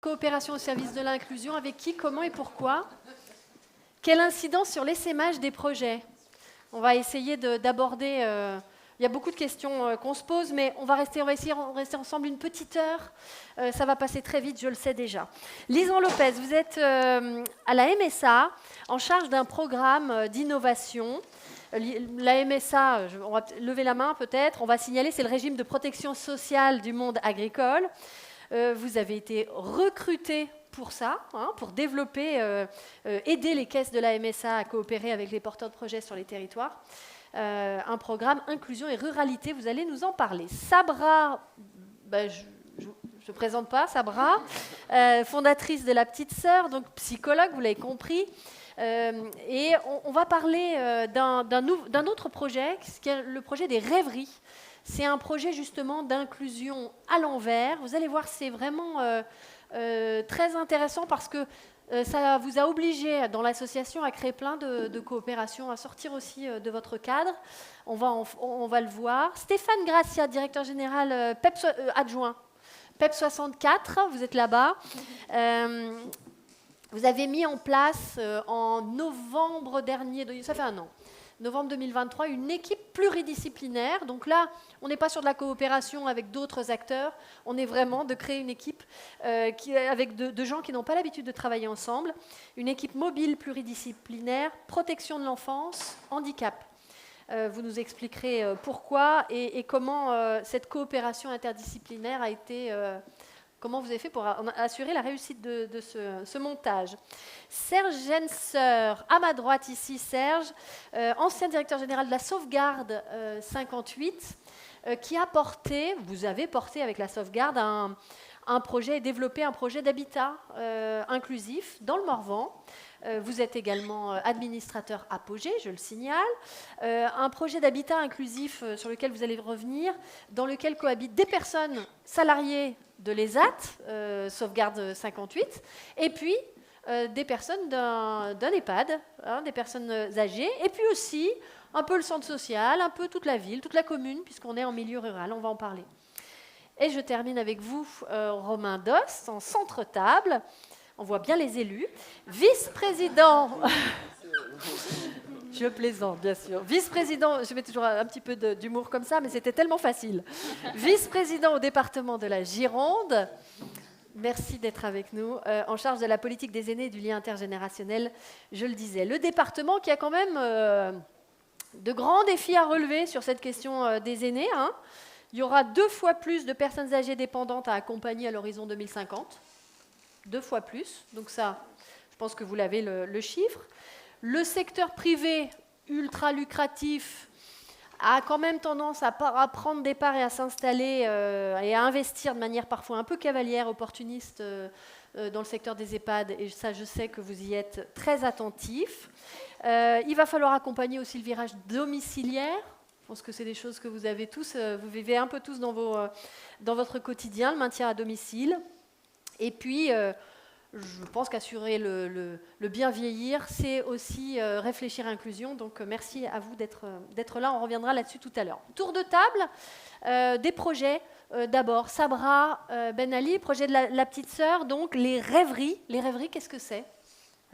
Coopération au service de l'inclusion, avec qui, comment et pourquoi? Quelle incidence sur l'essaimage des projets? On va essayer d'aborder... il y a beaucoup de questions qu'on se pose, mais on va essayer de rester ensemble une petite heure. Ça va passer très vite, je le sais déjà. Lison Lopez, vous êtes à la MSA, en charge d'un programme d'innovation. La MSA, on va lever la main peut-être, on va signaler, c'est le régime de protection sociale du monde agricole. Vous avez été recruté pour ça, pour développer, aider les caisses de la MSA à coopérer avec les porteurs de projets sur les territoires. Un programme inclusion et ruralité, vous allez nous en parler. Sabra, je ne présente pas, Sabra, fondatrice de La Petite Sœur, donc psychologue, vous l'avez compris. Et on va parler d'un autre projet, qui est le projet des rêveries. C'est un projet justement d'inclusion à l'envers. Vous allez voir, c'est vraiment très intéressant parce que ça vous a obligé dans l'association à créer plein de coopérations, à sortir aussi de votre cadre. On va le voir. Stéphane Gracia, directeur général adjoint PEP 64, vous êtes là-bas. Vous avez mis en place en novembre dernier, ça fait un an, novembre 2023, une équipe pluridisciplinaire. Donc là, on n'est pas sur de la coopération avec d'autres acteurs, on est vraiment de créer une équipe avec de gens qui n'ont pas l'habitude de travailler ensemble. Une équipe mobile pluridisciplinaire, protection de l'enfance, handicap. Vous nous expliquerez pourquoi et comment cette coopération interdisciplinaire a été... Comment vous avez fait pour assurer la réussite de ce montage? Serge Genser, à ma droite ici, Serge, ancien directeur général de la Sauvegarde 58, qui a porté, vous avez porté avec la Sauvegarde un projet, développé un projet d'habitat inclusif dans le Morvan. Vous êtes également administrateur Apogée, je le signale. Un projet d'habitat inclusif sur lequel vous allez revenir, dans lequel cohabitent des personnes salariées de l'ESAT, Sauvegarde 58, et puis des personnes d'un EHPAD, des personnes âgées, et puis aussi un peu le centre social, un peu toute la ville, toute la commune, puisqu'on est en milieu rural, on va en parler. Et je termine avec vous, Romain Dost, en centre-table. On voit bien les élus. Vice-président... Je plaisante, bien sûr. Vice-président, je mets toujours un petit peu d'humour comme ça, mais c'était tellement facile. Vice-président au département de la Gironde. Merci d'être avec nous. En charge de la politique des aînés et du lien intergénérationnel, je le disais. Le département qui a quand même de grands défis à relever sur cette question des aînés. Il y aura 2 fois plus de personnes âgées dépendantes à accompagner à l'horizon 2050. 2 fois plus. Donc ça, je pense que vous l'avez le chiffre. Le secteur privé ultra lucratif a quand même tendance à prendre des parts et à s'installer et à investir de manière parfois un peu cavalière, opportuniste dans le secteur des EHPAD. Et ça, je sais que vous y êtes très attentifs. Il va falloir accompagner aussi le virage domiciliaire. Je pense que c'est des choses que vous avez tous, vous vivez un peu tous dans votre quotidien, le maintien à domicile. Et puis... je pense qu'assurer le bien vieillir, c'est aussi réfléchir à l'inclusion. Donc, merci à vous d'être là. On reviendra là-dessus tout à l'heure. Tour de table, des projets. D'abord, Sabra Ben Ali, projet de la Petite Sœur. Donc, les rêveries. Les rêveries, qu'est-ce que c'est?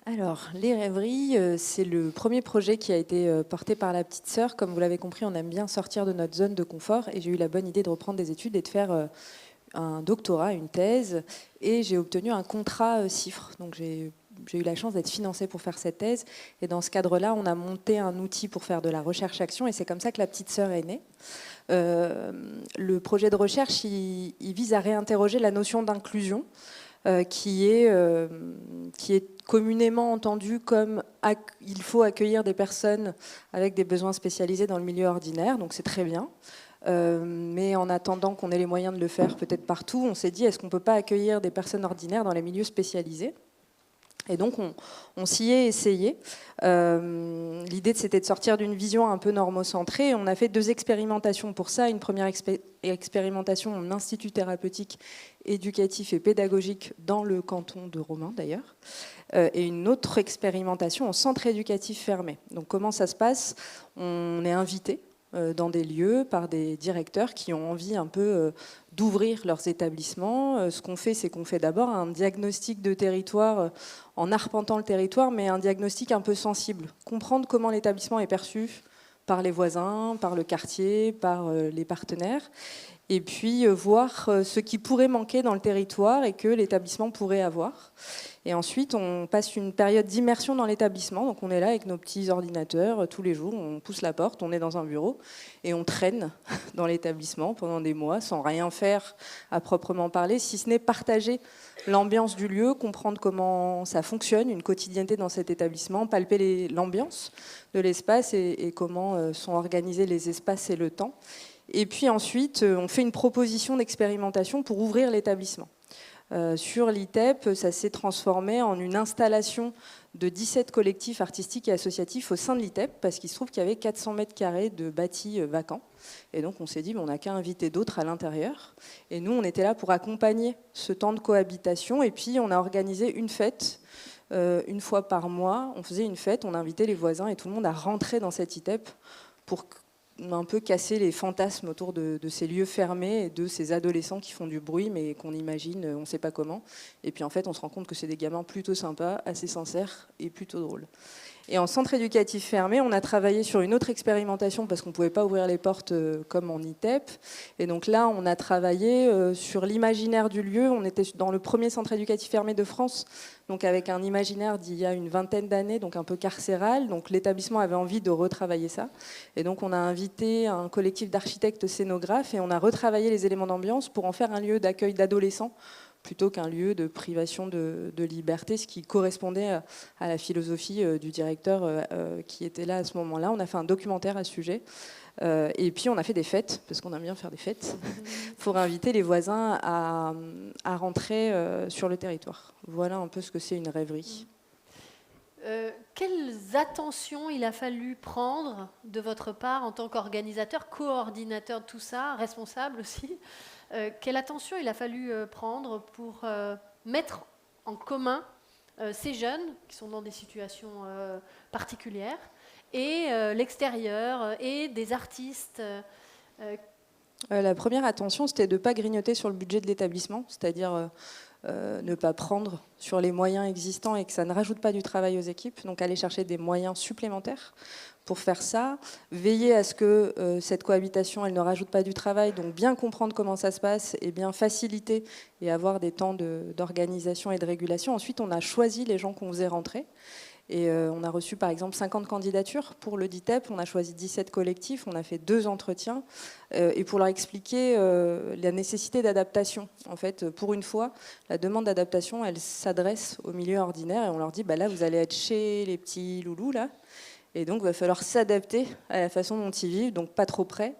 Alors, les rêveries, c'est le premier projet qui a été porté par La Petite Sœur. Comme vous l'avez compris, on aime bien sortir de notre zone de confort. Et j'ai eu la bonne idée de reprendre des études et de faire... un doctorat, une thèse, et j'ai obtenu un contrat CIFRE. Donc j'ai eu la chance d'être financée pour faire cette thèse. Et dans ce cadre-là, on a monté un outil pour faire de la recherche-action, et c'est comme ça que La Petite Sœur est née. Le projet de recherche, il vise à réinterroger la notion d'inclusion, qui est communément entendue comme il faut accueillir des personnes avec des besoins spécialisés dans le milieu ordinaire, donc c'est très bien. Mais en attendant qu'on ait les moyens de le faire peut-être partout, on s'est dit, est-ce qu'on ne peut pas accueillir des personnes ordinaires dans les milieux spécialisés? Et donc, on s'y est essayé. L'idée, c'était de sortir d'une vision un peu normocentrée. On a fait 2 expérimentations pour ça. Une première expérimentation en institut thérapeutique, éducatif et pédagogique dans le canton de Romain, d'ailleurs. Et une autre expérimentation en centre éducatif fermé. Donc, comment ça se passe? On est invité dans des lieux par des directeurs qui ont envie un peu d'ouvrir leurs établissements. Ce qu'on fait, c'est qu'on fait d'abord un diagnostic de territoire en arpentant le territoire, mais un diagnostic un peu sensible. Comprendre comment l'établissement est perçu par les voisins, par le quartier, par les partenaires, et puis voir ce qui pourrait manquer dans le territoire et que l'établissement pourrait avoir. Et ensuite, on passe une période d'immersion dans l'établissement. Donc on est là avec nos petits ordinateurs tous les jours, on pousse la porte, on est dans un bureau et on traîne dans l'établissement pendant des mois sans rien faire à proprement parler, si ce n'est partager l'ambiance du lieu, comprendre comment ça fonctionne, une quotidienneté dans cet établissement, palper l'ambiance de l'espace et comment sont organisés les espaces et le temps. Et puis ensuite, on fait une proposition d'expérimentation pour ouvrir l'établissement. Sur l'ITEP, ça s'est transformé en une installation de 17 collectifs artistiques et associatifs au sein de l'ITEP, parce qu'il se trouve qu'il y avait 400 mètres carrés de bâtis vacants. Et donc on s'est dit, on n'a qu'à inviter d'autres à l'intérieur. Et nous, on était là pour accompagner ce temps de cohabitation. Et puis on a organisé une fête, une fois par mois. On faisait une fête, on invitait les voisins et tout le monde à rentrer dans cet ITEP pour un peu casser les fantasmes autour de ces lieux fermés et de ces adolescents qui font du bruit mais qu'on imagine, on ne sait pas comment. Et puis en fait, on se rend compte que c'est des gamins plutôt sympas, assez sincères et plutôt drôles. Et en centre éducatif fermé, on a travaillé sur une autre expérimentation parce qu'on ne pouvait pas ouvrir les portes comme en ITEP. Et donc là, on a travaillé sur l'imaginaire du lieu. On était dans le premier centre éducatif fermé de France, donc avec un imaginaire d'il y a une vingtaine d'années, donc un peu carcéral. Donc l'établissement avait envie de retravailler ça. Et donc on a invité un collectif d'architectes scénographes et on a retravaillé les éléments d'ambiance pour en faire un lieu d'accueil d'adolescents plutôt qu'un lieu de privation de liberté, ce qui correspondait à la philosophie du directeur qui était là à ce moment-là. On a fait un documentaire à ce sujet. Et puis on a fait des fêtes, parce qu'on aime bien faire des fêtes, pour inviter les voisins à rentrer sur le territoire. Voilà un peu ce que c'est une rêverie. Quelles attentions il a fallu prendre de votre part en tant qu'organisateur, coordinateur de tout ça, responsable aussi, quelle attention il a fallu prendre pour mettre en commun ces jeunes qui sont dans des situations particulières et l'extérieur et des artistes La première attention, c'était de ne pas grignoter sur le budget de l'établissement, c'est-à-dire ne pas prendre sur les moyens existants et que ça ne rajoute pas du travail aux équipes, donc aller chercher des moyens supplémentaires pour faire ça, veiller à ce que cette cohabitation elle ne rajoute pas du travail, donc bien comprendre comment ça se passe et bien faciliter et avoir des temps d'organisation et de régulation. Ensuite, on a choisi les gens qu'on faisait rentrer. Et on a reçu par exemple 50 candidatures pour le DITEP, on a choisi 17 collectifs, on a fait 2 entretiens, et pour leur expliquer la nécessité d'adaptation. En fait, pour une fois, la demande d'adaptation, elle s'adresse au milieu ordinaire, et on leur dit, bah là, vous allez être chez les petits loulous, là, et donc il va falloir s'adapter à la façon dont ils vivent, donc pas trop près,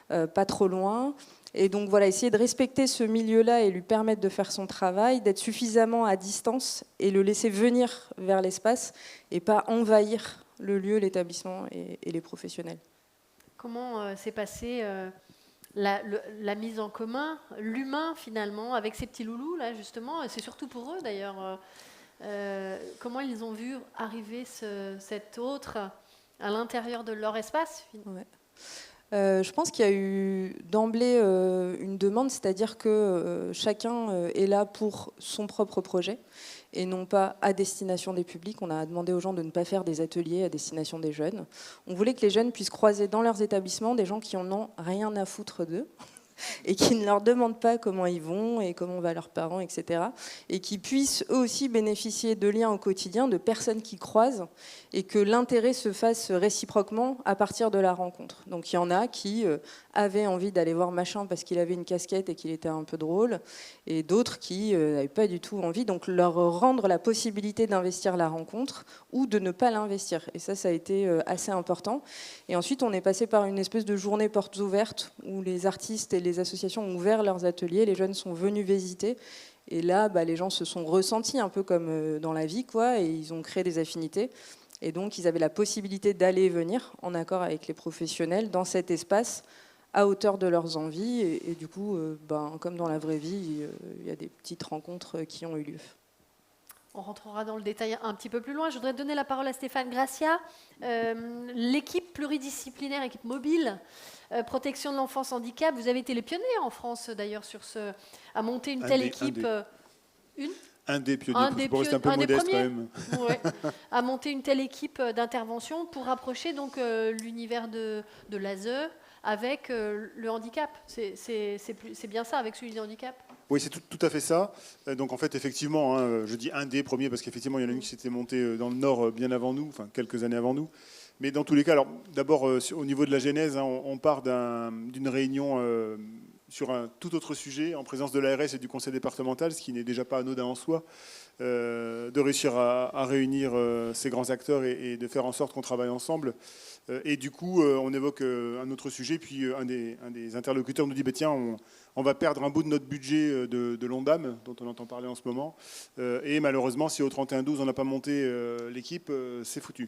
pas trop loin. Et donc voilà, essayer de respecter ce milieu-là et lui permettre de faire son travail, d'être suffisamment à distance et le laisser venir vers l'espace et pas envahir le lieu, l'établissement et les professionnels. Comment s'est passée la mise en commun, l'humain finalement, avec ces petits loulous là justement, et c'est surtout pour eux d'ailleurs, comment ils ont vu arriver cet autre à l'intérieur de leur espace ouais. Je pense qu'il y a eu d'emblée une demande, c'est-à-dire que chacun est là pour son propre projet et non pas à destination des publics. On a demandé aux gens de ne pas faire des ateliers à destination des jeunes. On voulait que les jeunes puissent croiser dans leurs établissements des gens qui en ont rien à foutre d'eux et qui ne leur demandent pas comment ils vont et comment vont leurs parents, etc. Et qui puissent eux aussi bénéficier de liens au quotidien, de personnes qui croisent, et que l'intérêt se fasse réciproquement à partir de la rencontre. Donc il y en a qui avaient envie d'aller voir machin parce qu'il avait une casquette et qu'il était un peu drôle, et d'autres qui n'avaient pas du tout envie, donc leur rendre la possibilité d'investir la rencontre ou de ne pas l'investir. Et ça a été assez important. Et ensuite, on est passé par une espèce de journée portes ouvertes où les artistes et les associations ont ouvert leurs ateliers, les jeunes sont venus visiter. Et là, les gens se sont ressentis un peu comme dans la vie, quoi, et ils ont créé des affinités. Et donc, ils avaient la possibilité d'aller et venir en accord avec les professionnels dans cet espace à hauteur de leurs envies. Et du coup, comme dans la vraie vie, il y a des petites rencontres qui ont eu lieu. On rentrera dans le détail un petit peu plus loin. Je voudrais donner la parole à Stéphane Gracia. L'équipe pluridisciplinaire, équipe mobile, protection de l'enfance handicap, vous avez été les pionniers en France d'ailleurs à monter une telle équipe. Un des pionniers, pour rester un peu modeste quand même. Ouais, à monter une telle équipe d'intervention pour rapprocher donc l'univers de l'ASE avec le handicap. C'est bien ça, avec celui du handicap. Oui, c'est tout à fait ça. Donc en fait, effectivement, hein, je dis un des premiers parce qu'effectivement, il y en a une qui s'était montée dans le Nord bien avant nous, enfin quelques années avant nous. Mais dans tous les cas, alors d'abord au niveau de la genèse, hein, on part d'une réunion sur un tout autre sujet, en présence de l'ARS et du conseil départemental, ce qui n'est déjà pas anodin en soi, de réussir à réunir ces grands acteurs et de faire en sorte qu'on travaille ensemble. Et du coup, on évoque un autre sujet, puis un des interlocuteurs nous dit bah, tiens, on va perdre un bout de notre budget de l'ONDAM, dont on entend parler en ce moment, et malheureusement, si au 31-12, on n'a pas monté l'équipe, c'est foutu.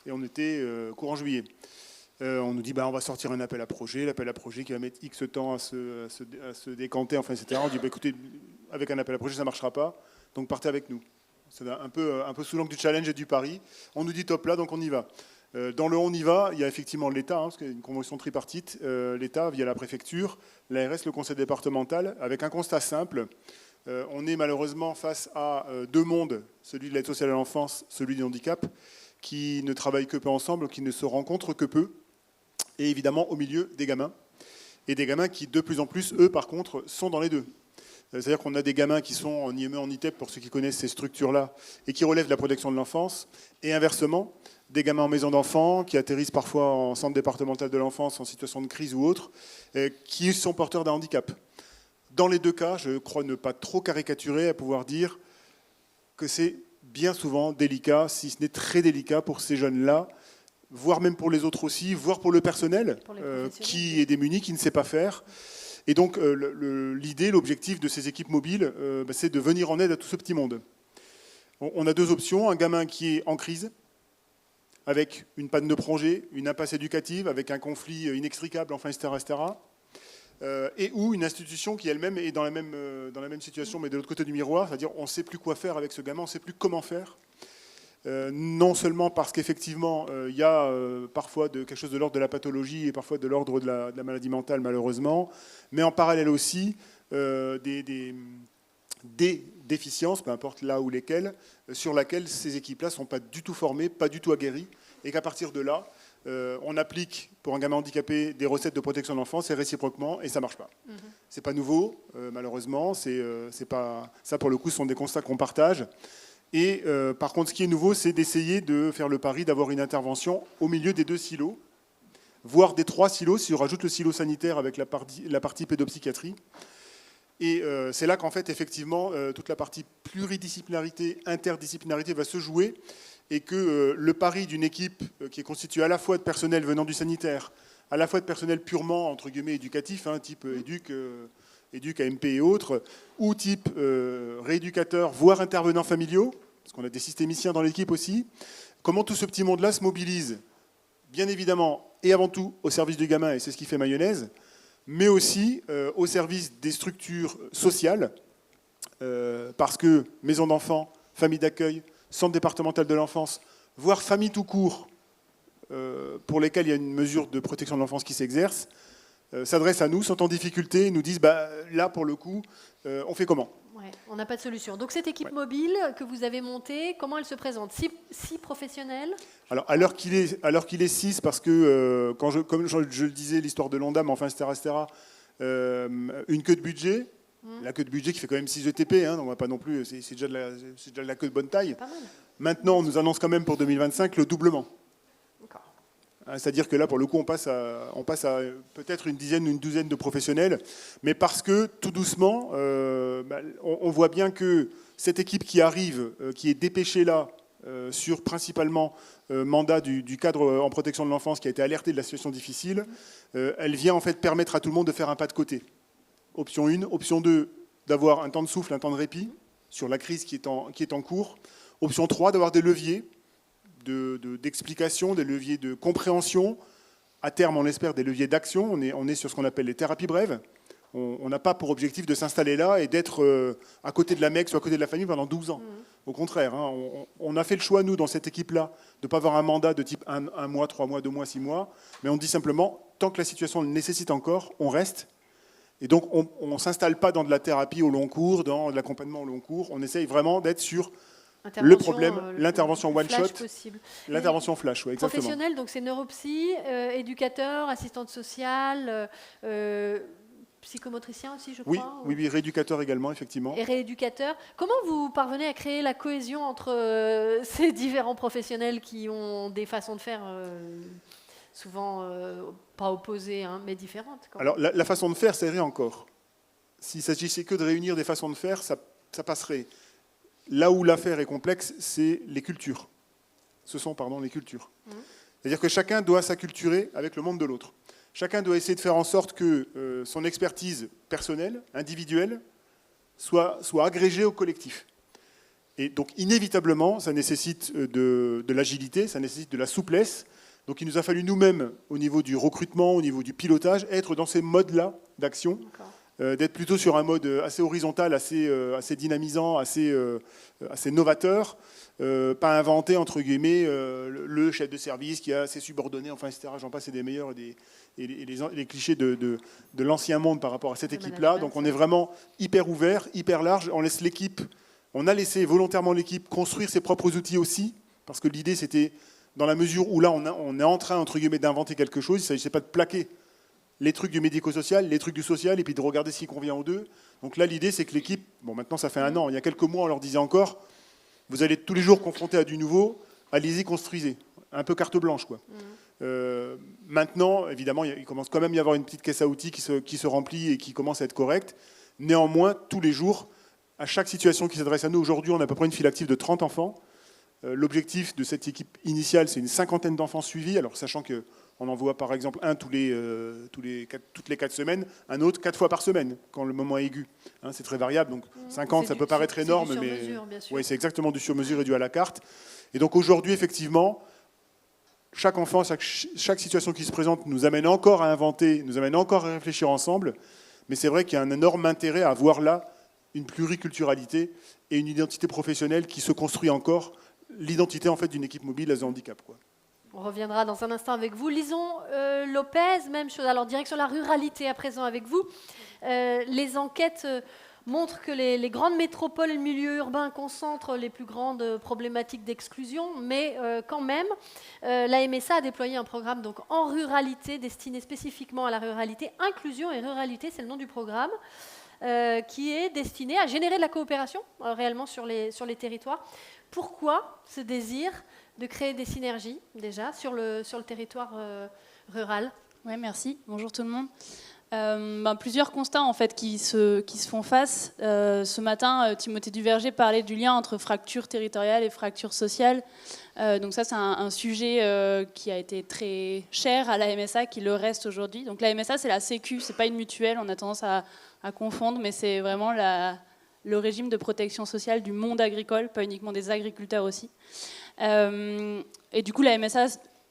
Et on était courant juillet. On nous dit bah, on va sortir un appel à projet qui va mettre X temps à se décanter, enfin, etc. On dit bah, écoutez, avec un appel à projet, ça ne marchera pas, donc partez avec nous. C'est un peu sous l'angle du challenge et du pari. On nous dit top là, donc on y va. Dans le on y va, il y a effectivement l'État, hein, parce qu'il y a une convention tripartite, l'État via la préfecture, l'ARS, le conseil départemental, avec un constat simple. On est malheureusement face à deux mondes, celui de l'aide sociale à l'enfance, celui du handicap, qui ne travaillent que peu ensemble, qui ne se rencontrent que peu, et évidemment au milieu des gamins. Et des gamins qui, de plus en plus, eux, par contre, sont dans les deux. C'est-à-dire qu'on a des gamins qui sont en IME, en ITEP, pour ceux qui connaissent ces structures-là, et qui relèvent de la protection de l'enfance, et inversement, des gamins en maison d'enfants, qui atterrissent parfois en centre départemental de l'enfance, en situation de crise ou autre, qui sont porteurs d'un handicap. Dans les deux cas, je crois ne pas trop caricaturer à pouvoir dire que c'est bien souvent délicat, si ce n'est très délicat pour ces jeunes-là, voire même pour les autres aussi, voire pour le personnel, qui est démuni, qui ne sait pas faire. Et donc l'idée, l'objectif de ces équipes mobiles, c'est de venir en aide à tout ce petit monde. On a deux options, un gamin qui est en crise, avec une panne de projet, une impasse éducative, avec un conflit inextricable, enfin, etc., etc., et ou une institution qui elle-même est dans la même situation, mais de l'autre côté du miroir, c'est-à-dire on ne sait plus quoi faire avec ce gamin, on ne sait plus comment faire. Non seulement parce qu'effectivement, il y a parfois quelque chose de l'ordre de la pathologie et parfois de l'ordre de la maladie mentale, malheureusement, mais en parallèle aussi des déficiences, peu importe là ou lesquelles, sur lesquelles ces équipes-là ne sont pas du tout formées, pas du tout aguerries, et qu'à partir de là, on applique pour un gamin handicapé des recettes de protection de l'enfance et réciproquement, et ça ne marche pas. C'est pas nouveau, malheureusement, c'est pas, ça pour le coup, ce sont des constats qu'on partage. Et par contre, ce qui est nouveau, c'est d'essayer de faire le pari d'avoir une intervention au milieu des deux silos, voire des trois silos, si on rajoute le silo sanitaire avec la partie pédopsychiatrie. Et c'est là qu'en fait, effectivement, toute la partie pluridisciplinarité, interdisciplinarité va se jouer, et que le pari d'une équipe qui est constituée à la fois de personnel venant du sanitaire, à la fois de personnel purement, entre guillemets, éducatif, hein, type éduc, AMP et autres, ou type rééducateur, voire intervenants familiaux, parce qu'on a des systémiciens dans l'équipe aussi, comment tout ce petit monde-là se mobilise, bien évidemment, et avant tout au service du gamin, et c'est ce qui fait mayonnaise, mais aussi au service des structures sociales, parce que maisons d'enfants, familles d'accueil, centre départemental de l'enfance, voire famille tout court, pour lesquelles il y a une mesure de protection de l'enfance qui s'exerce, s'adressent à nous, sont en difficulté, nous disent bah, là, pour le coup, on fait comment ? Ouais, on n'a pas de solution. Donc cette équipe mobile que vous avez montée, comment elle se présente ? Six professionnels ? Alors, à l'heure qu'il est 6, parce que, comme je le disais, l'histoire de l'ONDAM, enfin, etc., une queue de budget, la queue de budget qui fait quand même 6 ETP, hein, donc on va pas non plus, c'est déjà de la queue de bonne taille. Maintenant, on nous annonce quand même pour 2025 le doublement. C'est-à-dire que là, pour le coup, on passe à peut-être une dizaine ou une douzaine de professionnels, mais parce que, tout doucement, on voit bien que cette équipe qui arrive, qui est dépêchée là, sur principalement mandat du cadre en protection de l'enfance qui a été alerté de la situation difficile, elle vient en fait permettre à tout le monde de faire un pas de côté. Option 1, option 2, d'avoir un temps de souffle, un temps de répit sur la crise qui est en cours. Option 3, d'avoir des leviers d'explication, des leviers de compréhension. À terme, on espère des leviers d'action. On est sur ce qu'on appelle les thérapies brèves. On n'a pas pour objectif de s'installer là et d'être à côté de la MEX ou à côté de la famille pendant 12 ans. Au contraire, hein, on a fait le choix, nous, dans cette équipe-là, de ne pas avoir un mandat de type 1 mois, 3 mois, 2 mois, 6 mois, mais on dit simplement, tant que la situation le nécessite encore, on reste. Et donc, on ne s'installe pas dans de la thérapie au long cours, dans de l'accompagnement au long cours. On essaye vraiment d'être sur le problème, l'intervention one-shot, l'intervention flash. Ouais, exactement. Professionnel, donc c'est neuropsy, éducateur, assistante sociale, psychomotricien aussi, je crois. Oui, rééducateur également, effectivement. Et rééducateur. Comment vous parvenez à créer la cohésion entre ces différents professionnels qui ont des façons de faire souvent pas opposées, hein, mais différentes? Alors, la façon de faire, c'est rien encore. S'il s'agissait que de réunir des façons de faire, ça passerait. Là où l'affaire est complexe, c'est les cultures. Ce sont, les cultures. C'est-à-dire que chacun doit s'acculturer avec le monde de l'autre. Chacun doit essayer de faire en sorte que son expertise personnelle, individuelle, soit agrégée au collectif. Et donc, inévitablement, ça nécessite de l'agilité, ça nécessite de la souplesse. Donc, il nous a fallu nous-mêmes, au niveau du recrutement, au niveau du pilotage, être dans ces modes-là d'action. D'être plutôt sur un mode assez horizontal, assez dynamisant, assez novateur, pas inventer, entre guillemets, le chef de service qui a ses subordonnés, enfin, etc. J'en passe, c'est des meilleurs et les clichés de l'ancien monde par rapport à cette équipe-là. Donc on est vraiment hyper ouvert, hyper large. On laisse l'équipe, on a laissé volontairement l'équipe construire ses propres outils aussi, parce que l'idée, c'était, dans la mesure où là, on est en train, entre guillemets, d'inventer quelque chose, il ne s'agissait pas de plaquer les trucs du médico-social, les trucs du social, et puis de regarder s'il convient aux deux. Donc là, l'idée, c'est que l'équipe, maintenant ça fait 1 an, il y a quelques mois, on leur disait encore, vous allez être tous les jours confrontés à du nouveau, allez-y, construisez. Un peu carte blanche, quoi. Maintenant, évidemment, il commence quand même à y avoir une petite caisse à outils qui se remplit et qui commence à être correcte. Néanmoins, tous les jours, à chaque situation qui s'adresse à nous, aujourd'hui, on a à peu près une file active de 30 enfants. L'objectif de cette équipe initiale, c'est une 50aine d'enfants suivis, alors sachant que on envoie par exemple un toutes les 4 semaines, un autre 4 fois par semaine, quand le moment est aigu. Hein, c'est très variable, donc 50, ça peut paraître énorme, mais oui, c'est exactement du sur-mesure et du à la carte. Et donc aujourd'hui, effectivement, chaque enfant, chaque situation qui se présente nous amène encore à inventer, nous amène encore à réfléchir ensemble, mais c'est vrai qu'il y a un énorme intérêt à avoir là une pluriculturalité et une identité professionnelle qui se construit encore, l'identité en fait d'une équipe mobile à handicap, quoi. On reviendra dans un instant avec vous. Lison Lopez, même chose. Alors, direction la ruralité à présent avec vous. Les enquêtes montrent que les grandes métropoles et le milieu urbain concentrent les plus grandes problématiques d'exclusion, mais quand même, la MSA a déployé un programme donc, en ruralité, destiné spécifiquement à la ruralité. Inclusion et ruralité, c'est le nom du programme, qui est destiné à générer de la coopération réellement sur les territoires. Pourquoi ce désir de créer des synergies, déjà, sur le territoire rural? Oui, merci. Bonjour tout le monde. Plusieurs constats, en fait, qui se font face. Ce matin, Timothée Duverger parlait du lien entre fracture territoriale et fracture sociale. Donc ça, c'est un sujet qui a été très cher à la MSA, qui le reste aujourd'hui. Donc la MSA, c'est la Sécu, c'est pas une mutuelle, on a tendance à confondre, mais c'est vraiment le régime de protection sociale du monde agricole, pas uniquement des agriculteurs aussi. Et du coup, la MSA,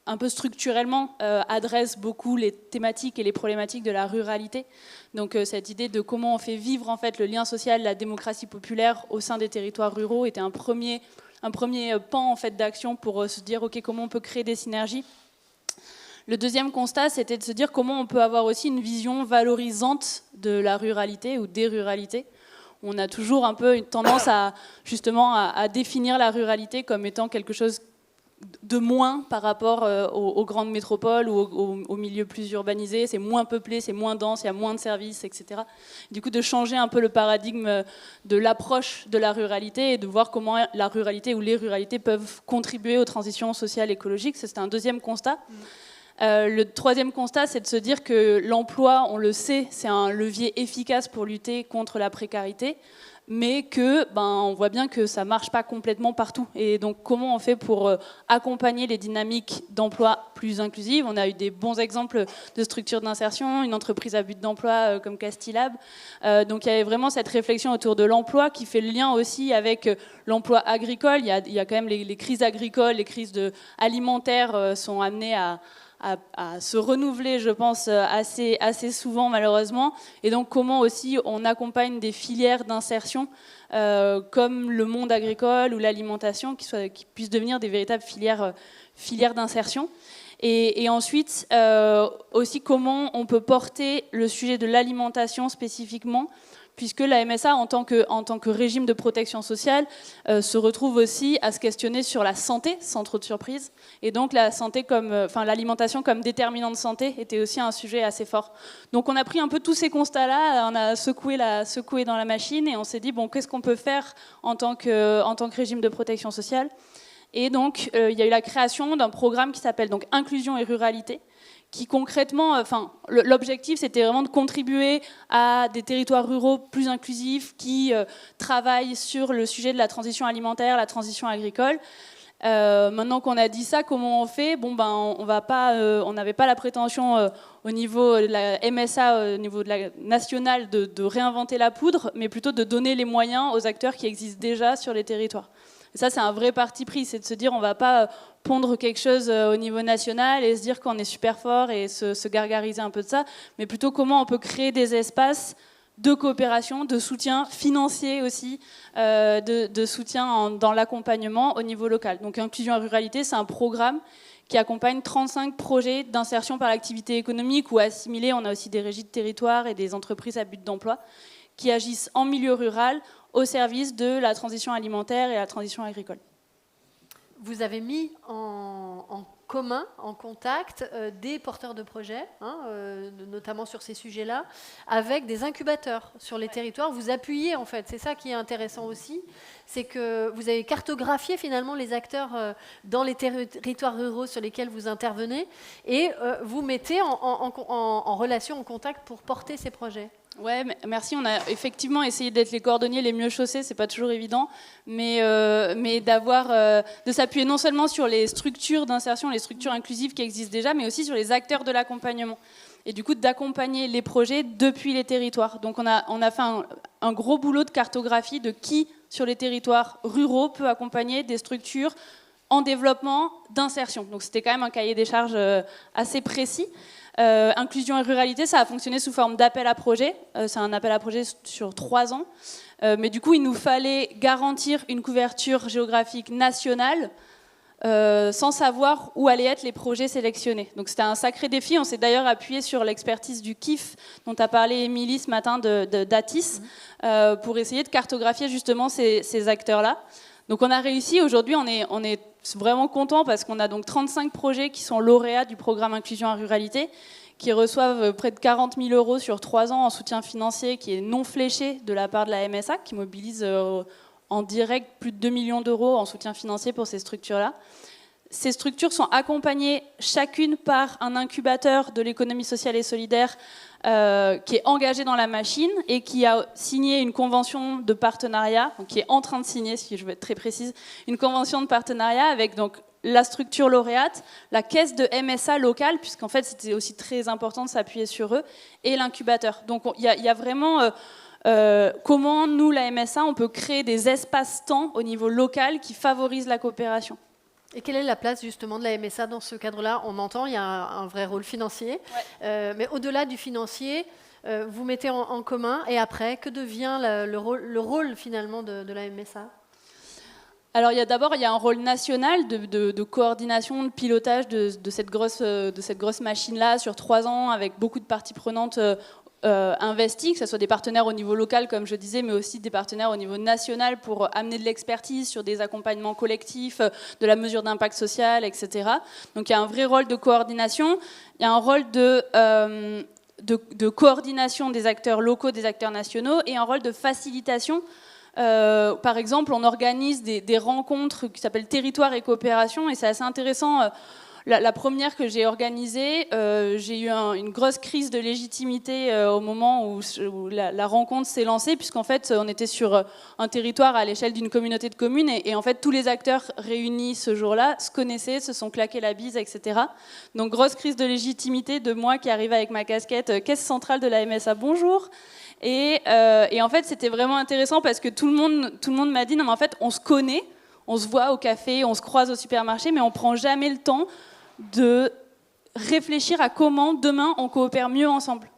un peu structurellement, adresse beaucoup les thématiques et les problématiques de la ruralité. Donc cette idée de comment on fait vivre en fait, le lien social, la démocratie populaire au sein des territoires ruraux était un premier pan en fait, d'action pour se dire ok, comment on peut créer des synergies. Le deuxième constat, c'était de se dire comment on peut avoir aussi une vision valorisante de la ruralité ou des ruralités. On a toujours un peu une tendance à définir la ruralité comme étant quelque chose de moins par rapport aux grandes métropoles ou aux milieux plus urbanisés. C'est moins peuplé, c'est moins dense, il y a moins de services, etc. Du coup, de changer un peu le paradigme de l'approche de la ruralité et de voir comment la ruralité ou les ruralités peuvent contribuer aux transitions sociales et écologiques. C'était un deuxième constat. Le troisième constat, c'est de se dire que l'emploi, on le sait, c'est un levier efficace pour lutter contre la précarité, mais que, on voit bien que ça ne marche pas complètement partout. Et donc, comment on fait pour accompagner les dynamiques d'emploi plus inclusives? On a eu des bons exemples de structures d'insertion, une entreprise à but d'emploi comme Castilab. Donc, il y avait vraiment cette réflexion autour de l'emploi qui fait le lien aussi avec l'emploi agricole. Il y a quand même les crises agricoles, les crises alimentaires sont amenées à se renouveler, je pense, assez souvent malheureusement. Et donc comment aussi on accompagne des filières d'insertion comme le monde agricole ou l'alimentation qui puissent devenir des véritables filières d'insertion. Et ensuite, aussi comment on peut porter le sujet de l'alimentation spécifiquement, puisque la MSA, en tant que régime de protection sociale, se retrouve aussi à se questionner sur la santé, sans trop de surprise. Et donc l'alimentation comme déterminant de santé était aussi un sujet assez fort. Donc on a pris un peu tous ces constats-là, on a secoué dans la machine et on s'est dit, bon, qu'est-ce qu'on peut faire en tant que régime de protection sociale ? Et donc, il y a eu la création d'un programme qui s'appelle donc Inclusion et Ruralité, qui concrètement, l'objectif, c'était vraiment de contribuer à des territoires ruraux plus inclusifs qui travaillent sur le sujet de la transition alimentaire, la transition agricole. Maintenant qu'on a dit ça, comment on fait ? Bon, on n'avait pas la prétention au niveau de la MSA, au niveau de la nationale, de réinventer la poudre, mais plutôt de donner les moyens aux acteurs qui existent déjà sur les territoires. Et ça, c'est un vrai parti pris, c'est de se dire on ne va pas pondre quelque chose au niveau national et se dire qu'on est super fort et se gargariser un peu de ça, mais plutôt comment on peut créer des espaces de coopération, de soutien financier aussi, de soutien dans l'accompagnement au niveau local. Donc Inclusion et Ruralité, c'est un programme qui accompagne 35 projets d'insertion par l'activité économique ou assimilés. On a aussi des régies de territoire et des entreprises à but d'emploi qui agissent en milieu rural au service de la transition alimentaire et la transition agricole. Vous avez mis en commun, en contact, des porteurs de projets, notamment sur ces sujets-là, avec des incubateurs sur les territoires. Vous appuyez, en fait, c'est ça qui est intéressant aussi, c'est que vous avez cartographié finalement les acteurs dans les territoires ruraux sur lesquels vous intervenez et vous mettez en relation, en contact pour porter ces projets. Ouais, merci. On a effectivement essayé d'être les cordonniers les mieux chaussés, c'est pas toujours évident, mais de s'appuyer non seulement sur les structures d'insertion, les structures inclusives qui existent déjà, mais aussi sur les acteurs de l'accompagnement. Et du coup, d'accompagner les projets depuis les territoires. Donc, on a fait un gros boulot de cartographie de qui, sur les territoires ruraux, peut accompagner des structures en développement d'insertion. Donc, c'était quand même un cahier des charges assez précis. Inclusion et Ruralité, ça a fonctionné sous forme d'appel à projet. C'est un appel à projet sur 3 ans. Mais du coup, il nous fallait garantir une couverture géographique nationale sans savoir où allaient être les projets sélectionnés. Donc c'était un sacré défi. On s'est d'ailleurs appuyé sur l'expertise du KIF dont a parlé Émilie ce matin d'Atis pour essayer de cartographier justement ces acteurs-là. Donc on a réussi. Aujourd'hui, on est vraiment content parce qu'on a donc 35 projets qui sont lauréats du programme Inclusion et Ruralité, qui reçoivent près de 40 000 € sur 3 ans en soutien financier qui est non fléché de la part de la MSA, qui mobilise en direct plus de 2 millions d'euros en soutien financier pour ces structures-là. Ces structures sont accompagnées chacune par un incubateur de l'économie sociale et solidaire qui est engagé dans la machine et qui a signé une convention de partenariat, donc qui est en train de signer, si je veux être très précise, une convention de partenariat avec donc la structure lauréate, la caisse de MSA locale, puisqu'en fait c'était aussi très important de s'appuyer sur eux, et l'incubateur. Donc il y a vraiment comment nous, la MSA, on peut créer des espaces-temps au niveau local qui favorisent la coopération. Et quelle est la place justement de la MSA dans ce cadre-là ? On entend, il y a un vrai rôle financier, mais au-delà du financier, vous mettez en commun, et après, que devient le rôle finalement de la MSA ? Alors d'abord, il y a un rôle national de coordination, de pilotage de cette grosse machine-là sur 3 ans, avec beaucoup de parties prenantes investis, que ce soit des partenaires au niveau local, comme je disais, mais aussi des partenaires au niveau national pour amener de l'expertise sur des accompagnements collectifs, de la mesure d'impact social, etc. Donc il y a un vrai rôle de coordination. Il y a un rôle de coordination des acteurs locaux, des acteurs nationaux, et un rôle de facilitation. Par exemple, on organise des rencontres qui s'appellent Territoire et Coopération, et c'est assez intéressant. La première que j'ai organisée, j'ai eu une grosse crise de légitimité au moment où la rencontre s'est lancée, puisqu'en fait, on était sur un territoire à l'échelle d'une communauté de communes, et en fait, tous les acteurs réunis ce jour-là se connaissaient, se sont claqués la bise, etc. Donc, grosse crise de légitimité de moi qui arrive avec ma casquette caisse centrale de la MSA, bonjour. Et en fait, c'était vraiment intéressant parce que tout le monde m'a dit, non mais en fait, on se connaît, on se voit au café, on se croise au supermarché, mais on prend jamais le temps de réfléchir à comment demain on coopère mieux ensemble.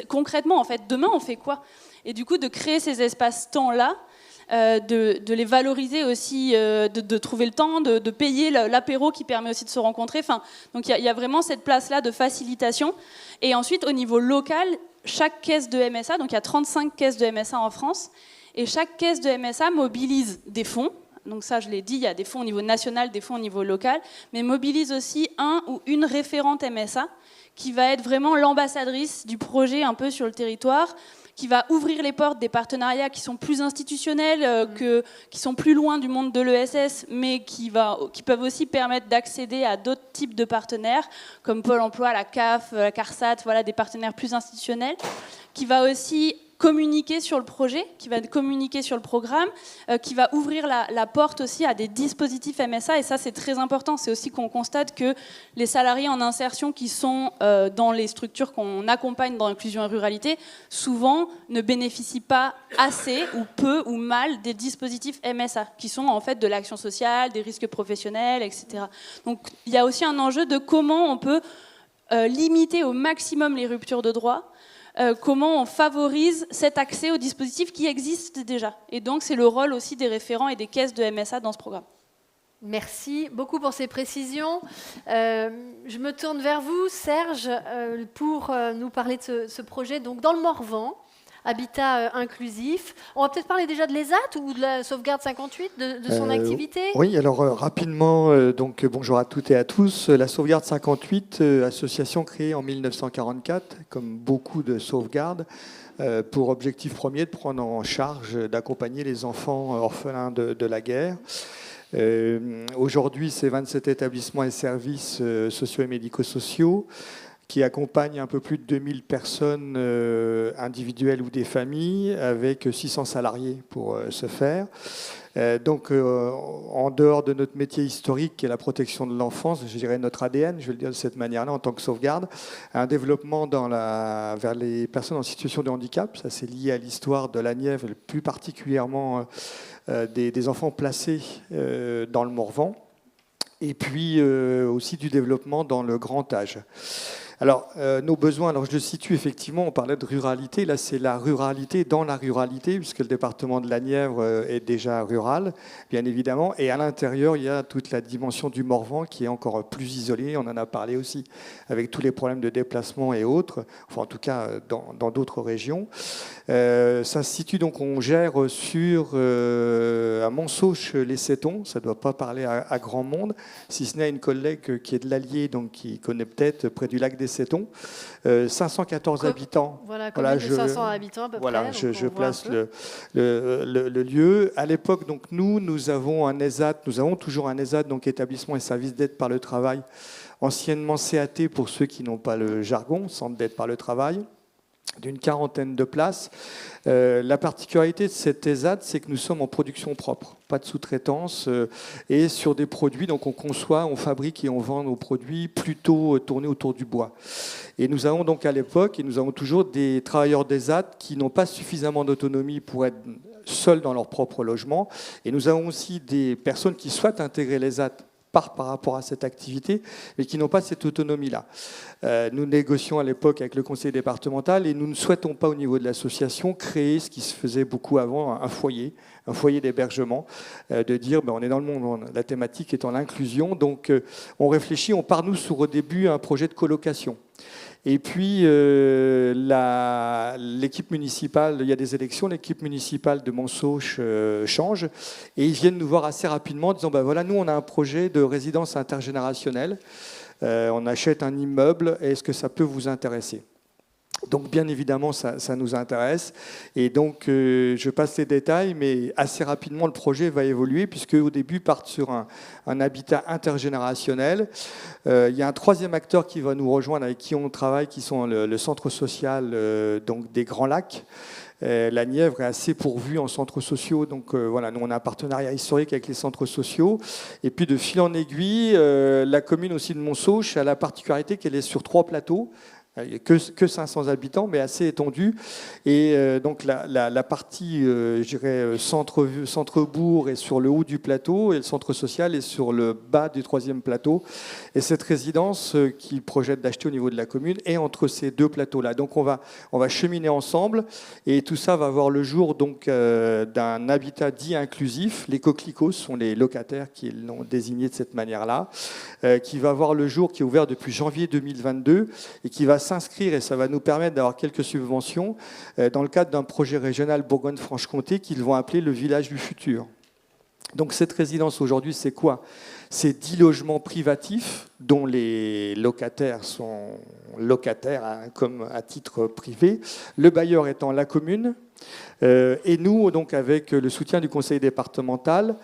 Concrètement, en fait, demain on fait quoi? Et du coup, de créer ces espaces-temps-là, de les valoriser aussi, de trouver le temps, de payer l'apéro qui permet aussi de se rencontrer. Enfin, donc il y a vraiment cette place-là de facilitation. Et ensuite, au niveau local, chaque caisse de MSA, donc il y a 35 caisses de MSA en France, et chaque caisse de MSA mobilise des fonds. Donc ça, je l'ai dit, il y a des fonds au niveau national, des fonds au niveau local, mais mobilise aussi un ou une référente MSA qui va être vraiment l'ambassadrice du projet un peu sur le territoire, qui va ouvrir les portes des partenariats qui sont plus institutionnels, qui sont plus loin du monde de l'ESS, mais qui peuvent aussi permettre d'accéder à d'autres types de partenaires, comme Pôle emploi, la CAF, la CARSAT, voilà, des partenaires plus institutionnels, qui va aussi communiquer sur le projet, qui va communiquer sur le programme, qui va ouvrir la porte aussi à des dispositifs MSA. Et ça, c'est très important. C'est aussi qu'on constate que les salariés en insertion qui sont dans les structures qu'on accompagne dans l'inclusion et ruralité, souvent ne bénéficient pas assez ou peu ou mal des dispositifs MSA, qui sont en fait de l'action sociale, des risques professionnels, etc. Donc il y a aussi un enjeu de comment on peut limiter au maximum les ruptures de droit, comment on favorise cet accès aux dispositifs qui existent déjà. Et donc, c'est le rôle aussi des référents et des caisses de MSA dans ce programme. Merci beaucoup pour ces précisions. Je me tourne vers vous, Serge, pour nous parler de ce projet. Donc, dans le Morvan, Habitat inclusif. On va peut-être parler déjà de l'ESAT ou de la sauvegarde 58, de son activité. Oui, alors rapidement, donc bonjour à toutes et à tous. La sauvegarde 58, association créée en 1944, comme beaucoup de sauvegardes, pour objectif premier de prendre en charge, d'accompagner les enfants orphelins de la guerre. Aujourd'hui, c'est 27 établissements et services sociaux et médico-sociaux qui accompagne un peu plus de 2000 personnes individuelles ou des familles, avec 600 salariés pour ce faire. Donc, en dehors de notre métier historique, qui est la protection de l'enfance, je dirais notre ADN, je vais le dire de cette manière-là, en tant que sauvegarde, un développement vers les personnes en situation de handicap, ça c'est lié à l'histoire de la Nièvre, plus particulièrement des enfants placés dans le Morvan, et puis aussi du développement dans le grand âge. Alors, nos besoins, alors je le situe effectivement, on parlait de ruralité, là c'est la ruralité dans la ruralité, puisque le département de la Nièvre est déjà rural, bien évidemment, et à l'intérieur, il y a toute la dimension du Morvan qui est encore plus isolée, on en a parlé aussi, avec tous les problèmes de déplacement et autres, enfin en tout cas dans d'autres régions. Ça se situe donc, on gère à Montsauche-les-Sétons, ça ne doit pas parler à grand monde, si ce n'est à une collègue qui est de l'Allier, donc qui connaît peut-être, près du lac des Sétons, 514 habitants. Voilà, commune de 500 habitants à peu voilà, près. Je place le lieu. À l'époque, donc nous avons un ESAT, nous avons toujours un ESAT, donc établissement et service d'aide par le travail, anciennement CAT pour ceux qui n'ont pas le jargon, centre d'aide par le travail, d'une 40aine de places. La particularité de cet ESAT, c'est que nous sommes en production propre, pas de sous-traitance, et sur des produits, donc on conçoit, on fabrique et on vend nos produits plutôt tournés autour du bois. Et nous avons donc à l'époque, et nous avons toujours des travailleurs d'ESAT qui n'ont pas suffisamment d'autonomie pour être seuls dans leur propre logement, et nous avons aussi des personnes qui souhaitent intégrer l'ESAT par rapport à cette activité, mais qui n'ont pas cette autonomie-là. Nous négocions à l'époque avec le conseil départemental et nous ne souhaitons pas, au niveau de l'association, créer ce qui se faisait beaucoup avant, un foyer d'hébergement, de dire on est dans le monde, la thématique étant l'inclusion, donc on réfléchit, on part nous sur au début un projet de colocation. Et puis, l'équipe municipale, il y a des élections, l'équipe municipale de Montsauche change, et ils viennent nous voir assez rapidement en disant, voilà, nous, on a un projet de résidence intergénérationnelle, on achète un immeuble, est-ce que ça peut vous intéresser ? Donc, bien évidemment, ça nous intéresse. Et donc, je passe les détails, mais assez rapidement, le projet va évoluer, puisque au début, part sur un habitat intergénérationnel. Il y a un troisième acteur qui va nous rejoindre, avec qui on travaille, qui sont le centre social donc des Grands Lacs. La Nièvre est assez pourvue en centres sociaux, donc voilà, nous on a un partenariat historique avec les centres sociaux. Et puis de fil en aiguille, la commune aussi de Montsauche a la particularité qu'elle est sur 3 plateaux. Il n'y a que 500 habitants, mais assez étendu. Et donc la partie, je dirais, centre-bourg est sur le haut du plateau et le centre social est sur le bas du 3e plateau. Et cette résidence qu'ils projettent d'acheter au niveau de la commune est entre ces 2 plateaux-là. Donc on va cheminer ensemble et tout ça va voir le jour donc d'un habitat dit inclusif. Les coquelicots sont les locataires qui l'ont désigné de cette manière-là, qui va voir le jour, qui est ouvert depuis janvier 2022 et qui va s'inscrire, et ça va nous permettre d'avoir quelques subventions, dans le cadre d'un projet régional Bourgogne-Franche-Comté qu'ils vont appeler le village du futur. Donc cette résidence aujourd'hui, c'est quoi? C'est 10 logements privatifs dont les locataires sont locataires comme à titre privé, le bailleur étant la commune, et nous, donc avec le soutien du conseil départemental,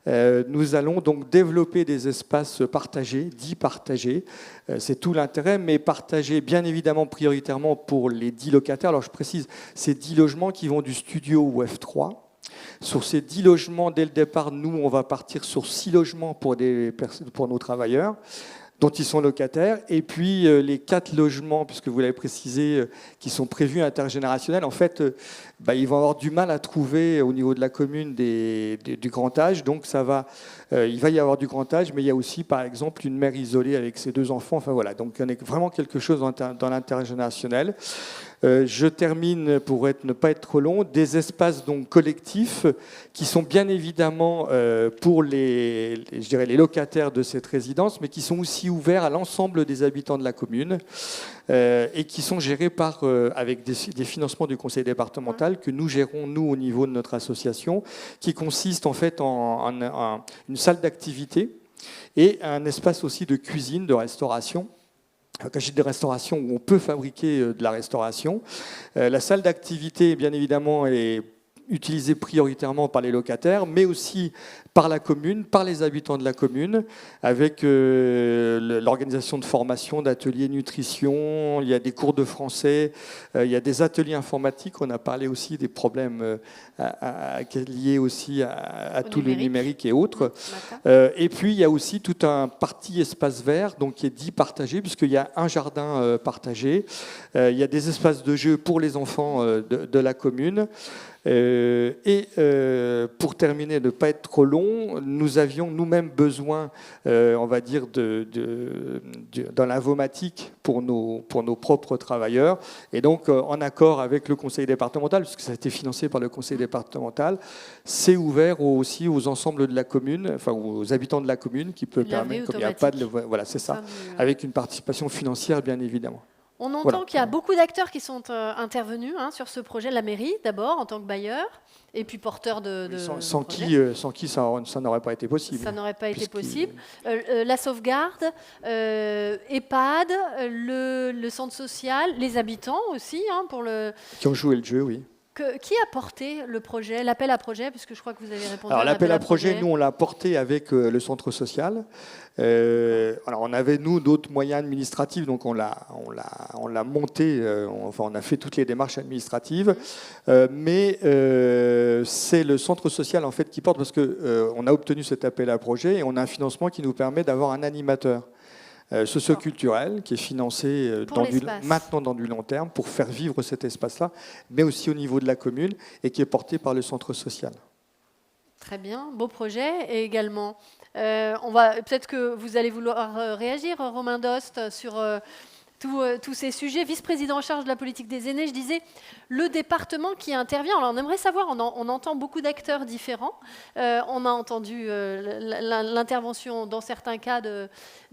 nous allons donc développer des espaces partagés, dits partagés. C'est tout l'intérêt, mais partagés bien évidemment prioritairement pour les 10 locataires. Alors je précise, ces 10 logements qui vont du studio au F3. Sur ces 10 logements, dès le départ, nous, on va partir sur 6 logements pour nos travailleurs, dont ils sont locataires, et puis les 4 logements, puisque vous l'avez précisé, qui sont prévus intergénérationnels, en fait, ils vont avoir du mal à trouver au niveau de la commune du grand âge, donc il va y avoir du grand âge, mais il y a aussi, par exemple, une mère isolée avec ses 2 enfants, enfin voilà, donc il y a vraiment quelque chose dans l'intergénérationnel. Je termine, pour ne pas être trop long, des espaces donc collectifs qui sont bien évidemment pour les locataires de cette résidence, mais qui sont aussi ouverts à l'ensemble des habitants de la commune et qui sont gérés avec des financements du conseil départemental que nous gérons, nous, au niveau de notre association, qui consiste en fait en une salle d'activité et un espace aussi de cuisine, de restauration. Quand je dis des restaurations où on peut fabriquer de la restauration. La salle d'activité, bien évidemment, est utilisée prioritairement par les locataires, mais aussi par la commune, par les habitants de la commune, avec l'organisation de formation, d'ateliers nutrition, il y a des cours de français, il y a des ateliers informatiques, on a parlé aussi des problèmes liés aussi à tout le numérique et autres. Et puis il y a aussi tout un parti espace vert, donc qui est dit partagé, puisqu'il y a un jardin partagé, il y a des espaces de jeu pour les enfants de la commune. Pour terminer, ne pas être trop long, nous avions nous-mêmes besoin, on va dire, dans l'infomatique pour nos propres travailleurs. Et donc, en accord avec le conseil départemental, puisque ça a été financé par le conseil départemental, c'est ouvert aussi aux ensembles de la commune, enfin aux habitants de la commune, qui peut permettre, comme il n'y a pas de... Voilà, c'est ça, avec une participation financière, bien évidemment. On entend qu'il y a beaucoup d'acteurs qui sont intervenus sur ce projet, la mairie d'abord en tant que bailleur, et puis porteur de sans qui ça n'aurait pas été possible. Ça n'aurait pas été possible. La sauvegarde, EHPAD, le centre social, les habitants aussi qui ont joué le jeu, oui. Qui a porté le projet, l'appel à projet, puisque je crois que vous avez répondu à l'appel à projet. Nous, on l'a porté avec le centre social. Alors, on avait, nous, d'autres moyens administratifs, donc on l'a monté, on a fait toutes les démarches administratives, mais c'est le centre social, en fait, qui porte, parce qu'on a obtenu cet appel à projet et on a un financement qui nous permet d'avoir un animateur socio-culturel qui est financé maintenant dans du long terme pour faire vivre cet espace-là, mais aussi au niveau de la commune et qui est porté par le centre social. Très bien, beau projet. Et également, peut-être que vous allez vouloir réagir, Romain Dost, sur tous ces sujets. Vice-président en charge de la politique des aînés, je disais, le département qui intervient. Alors on aimerait savoir, on entend beaucoup d'acteurs différents. On a entendu l'intervention dans certains cas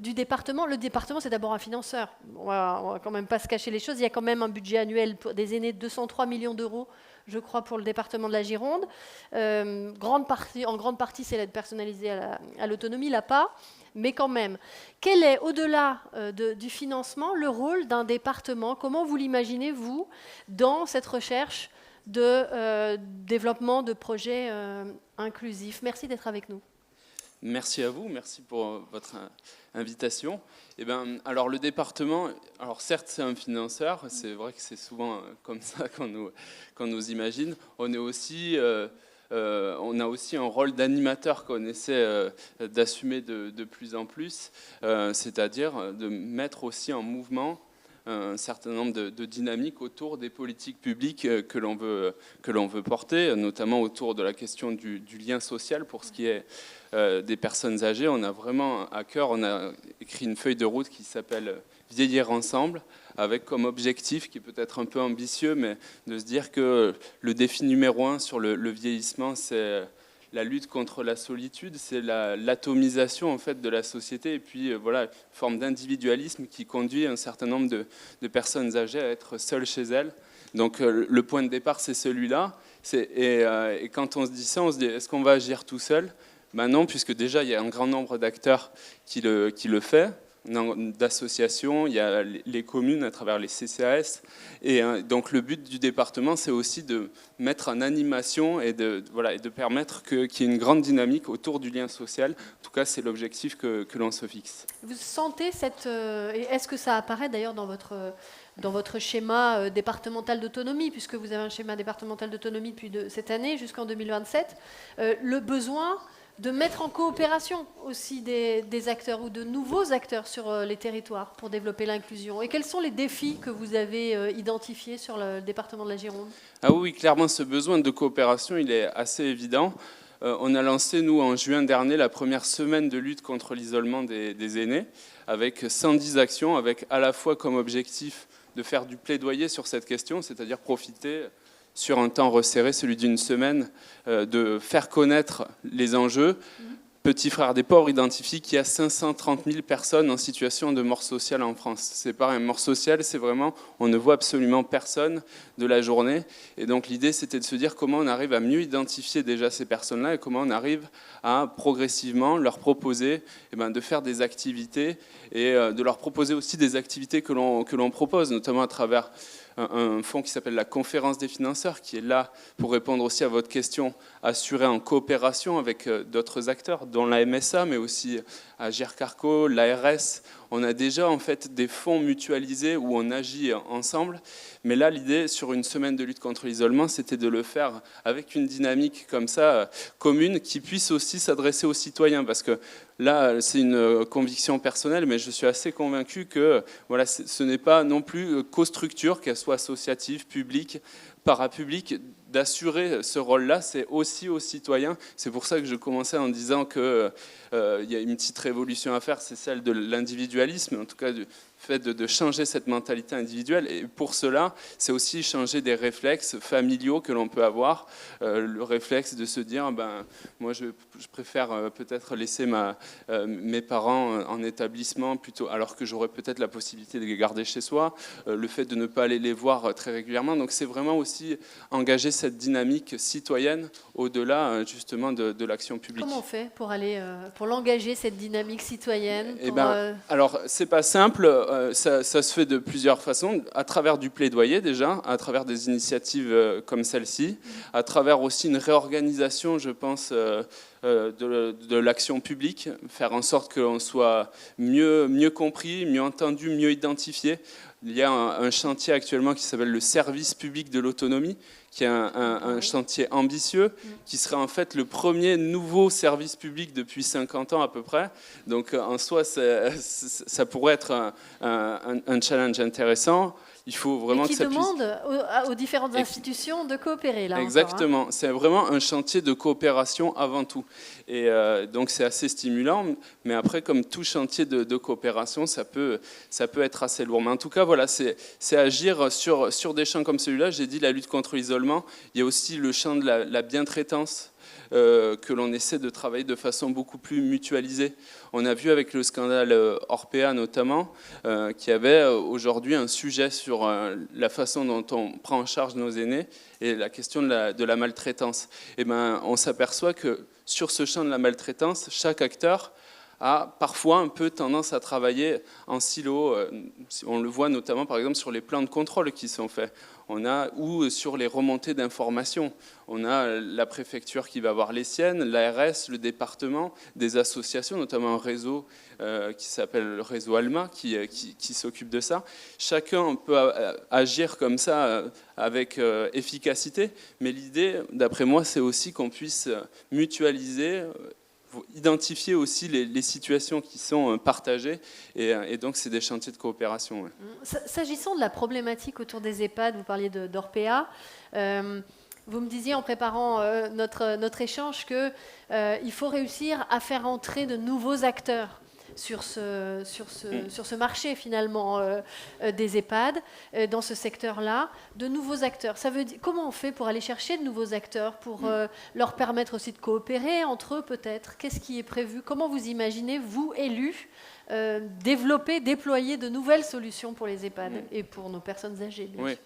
du département. Le département, c'est d'abord un financeur. On va quand même pas se cacher les choses. Il y a quand même un budget annuel pour des aînés de 203 millions d'euros, je crois, pour le département de la Gironde. En grande partie, c'est l'aide personnalisée à l'autonomie, l'APA. Mais quand même, quel est, au-delà du financement, le rôle d'un département? Comment vous l'imaginez, vous, dans cette recherche de développement de projets inclusifs? Merci d'être avec nous. Merci à vous, merci pour votre invitation. Alors le département, certes c'est un financeur, c'est vrai que c'est souvent comme ça qu'on nous imagine. On a aussi un rôle d'animateur qu'on essaie d'assumer de plus en plus, c'est-à-dire de mettre aussi en mouvement un certain nombre de dynamiques autour des politiques publiques que l'on veut porter, notamment autour de la question du lien social pour ce qui est des personnes âgées. On a vraiment à cœur, on a écrit une feuille de route qui s'appelle « Vieillir ensemble », avec comme objectif, qui est peut-être un peu ambitieux, mais de se dire que le défi numéro 1 sur le vieillissement, c'est la lutte contre la solitude, c'est l'atomisation en fait de la société, et puis voilà, une forme d'individualisme qui conduit un certain nombre de personnes âgées à être seules chez elles. Donc le point de départ, c'est celui-là. Et quand on se dit ça, on se dit, est-ce qu'on va agir tout seul ? Ben non, puisque déjà, il y a un grand nombre d'acteurs qui le fait, d'associations, il y a les communes à travers les CCAS. Et donc le but du département, c'est aussi de mettre en animation et de permettre qu'il y ait une grande dynamique autour du lien social. En tout cas, c'est l'objectif que l'on se fixe. Vous sentez et est-ce que ça apparaît d'ailleurs dans votre schéma départemental d'autonomie, puisque vous avez un schéma départemental d'autonomie depuis cette année jusqu'en 2027, le besoin de mettre en coopération aussi des acteurs ou de nouveaux acteurs sur les territoires pour développer l'inclusion. Et quels sont les défis que vous avez identifiés sur le département de la Gironde ? Ah oui, clairement, ce besoin de coopération, il est assez évident. On a lancé, nous, en juin dernier, la première semaine de lutte contre l'isolement des aînés, avec 110 actions, avec à la fois comme objectif de faire du plaidoyer sur cette question, c'est-à-dire profiter sur un temps resserré, celui d'une semaine, de faire connaître les enjeux. Petit Frères des Pauvres identifie qu'il y a 530 000 personnes en situation de mort sociale en France. C'est pas une mort sociale, c'est vraiment, on ne voit absolument personne de la journée. Et donc l'idée, c'était de se dire comment on arrive à mieux identifier déjà ces personnes-là et comment on arrive à progressivement leur proposer de faire des activités et de leur proposer aussi des activités que l'on propose, notamment à travers un fonds qui s'appelle la Conférence des financeurs, qui est là pour répondre aussi à votre question, assurée en coopération avec d'autres acteurs, dont la MSA, mais aussi Agir Carco, l'ARS. On a déjà en fait des fonds mutualisés où on agit ensemble. Mais là, l'idée sur une semaine de lutte contre l'isolement, c'était de le faire avec une dynamique comme ça, commune, qui puisse aussi s'adresser aux citoyens. Parce que là, c'est une conviction personnelle, mais je suis assez convaincu que voilà, ce n'est pas non plus qu'aux structures, qu'elles soient associatives, publiques, parapubliques, d'assurer ce rôle-là, c'est aussi aux citoyens. C'est pour ça que je commençais en disant qu'il y a une petite révolution à faire, c'est celle de l'individualisme, en tout cas du fait de changer cette mentalité individuelle. Et pour cela, c'est aussi changer des réflexes familiaux que l'on peut avoir. Le réflexe de se dire, moi je préfère peut-être laisser mes parents en établissement, plutôt, alors que j'aurais peut-être la possibilité de les garder chez soi. Le fait de ne pas aller les voir très régulièrement. Donc c'est vraiment aussi engager cette dynamique citoyenne au-delà justement de l'action publique. Comment on fait pour l'engager, cette dynamique citoyenne Alors, c'est pas simple. Ça se fait de plusieurs façons, à travers du plaidoyer déjà, à travers des initiatives comme celle-ci, à travers aussi une réorganisation, je pense, de l'action publique, faire en sorte qu'on soit mieux compris, mieux entendu, mieux identifié. Il y a un chantier actuellement qui s'appelle le service public de l'autonomie, qui est un chantier ambitieux, qui sera en fait le premier nouveau service public depuis 50 ans à peu près. Donc en soi, ça pourrait être un challenge intéressant. Il faut vraiment qui demande aux différentes institutions de coopérer là. Exactement, encore, c'est vraiment un chantier de coopération avant tout. Et donc c'est assez stimulant, mais après comme tout chantier de coopération, ça peut être assez lourd. Mais en tout cas, voilà, c'est agir sur des champs comme celui-là. J'ai dit la lutte contre l'isolement, il y a aussi le champ de la bientraitance. Que l'on essaie de travailler de façon beaucoup plus mutualisée. On a vu avec le scandale Orpea notamment qu'il y avait aujourd'hui un sujet sur la façon dont on prend en charge nos aînés et la question de la maltraitance. Et on s'aperçoit que sur ce champ de la maltraitance, chaque acteur a parfois un peu tendance à travailler en silo. On le voit notamment par exemple sur les plans de contrôle qui sont faits. Ou sur les remontées d'informations. On a la préfecture qui va avoir les siennes, l'ARS, le département, des associations, notamment un réseau qui s'appelle le réseau ALMA, qui s'occupe de ça. Chacun peut agir comme ça avec efficacité, mais l'idée, d'après moi, c'est aussi qu'on puisse mutualiser, identifier aussi les situations qui sont partagées, et donc c'est des chantiers de coopération. Ouais. S'agissant de la problématique autour des EHPAD, vous parliez d'Orpea, vous me disiez en préparant notre échange qu'il faut réussir à faire entrer de nouveaux acteurs sur ce marché finalement des EHPAD, dans ce secteur-là, de nouveaux acteurs. Ça veut dire, comment on fait pour aller chercher de nouveaux acteurs, pour leur permettre aussi de coopérer entre eux peut-être? Qu'est-ce qui est prévu? Comment vous imaginez, vous, élus, développer, déployer de nouvelles solutions pour les EHPAD et pour nos personnes âgées, bien sûr.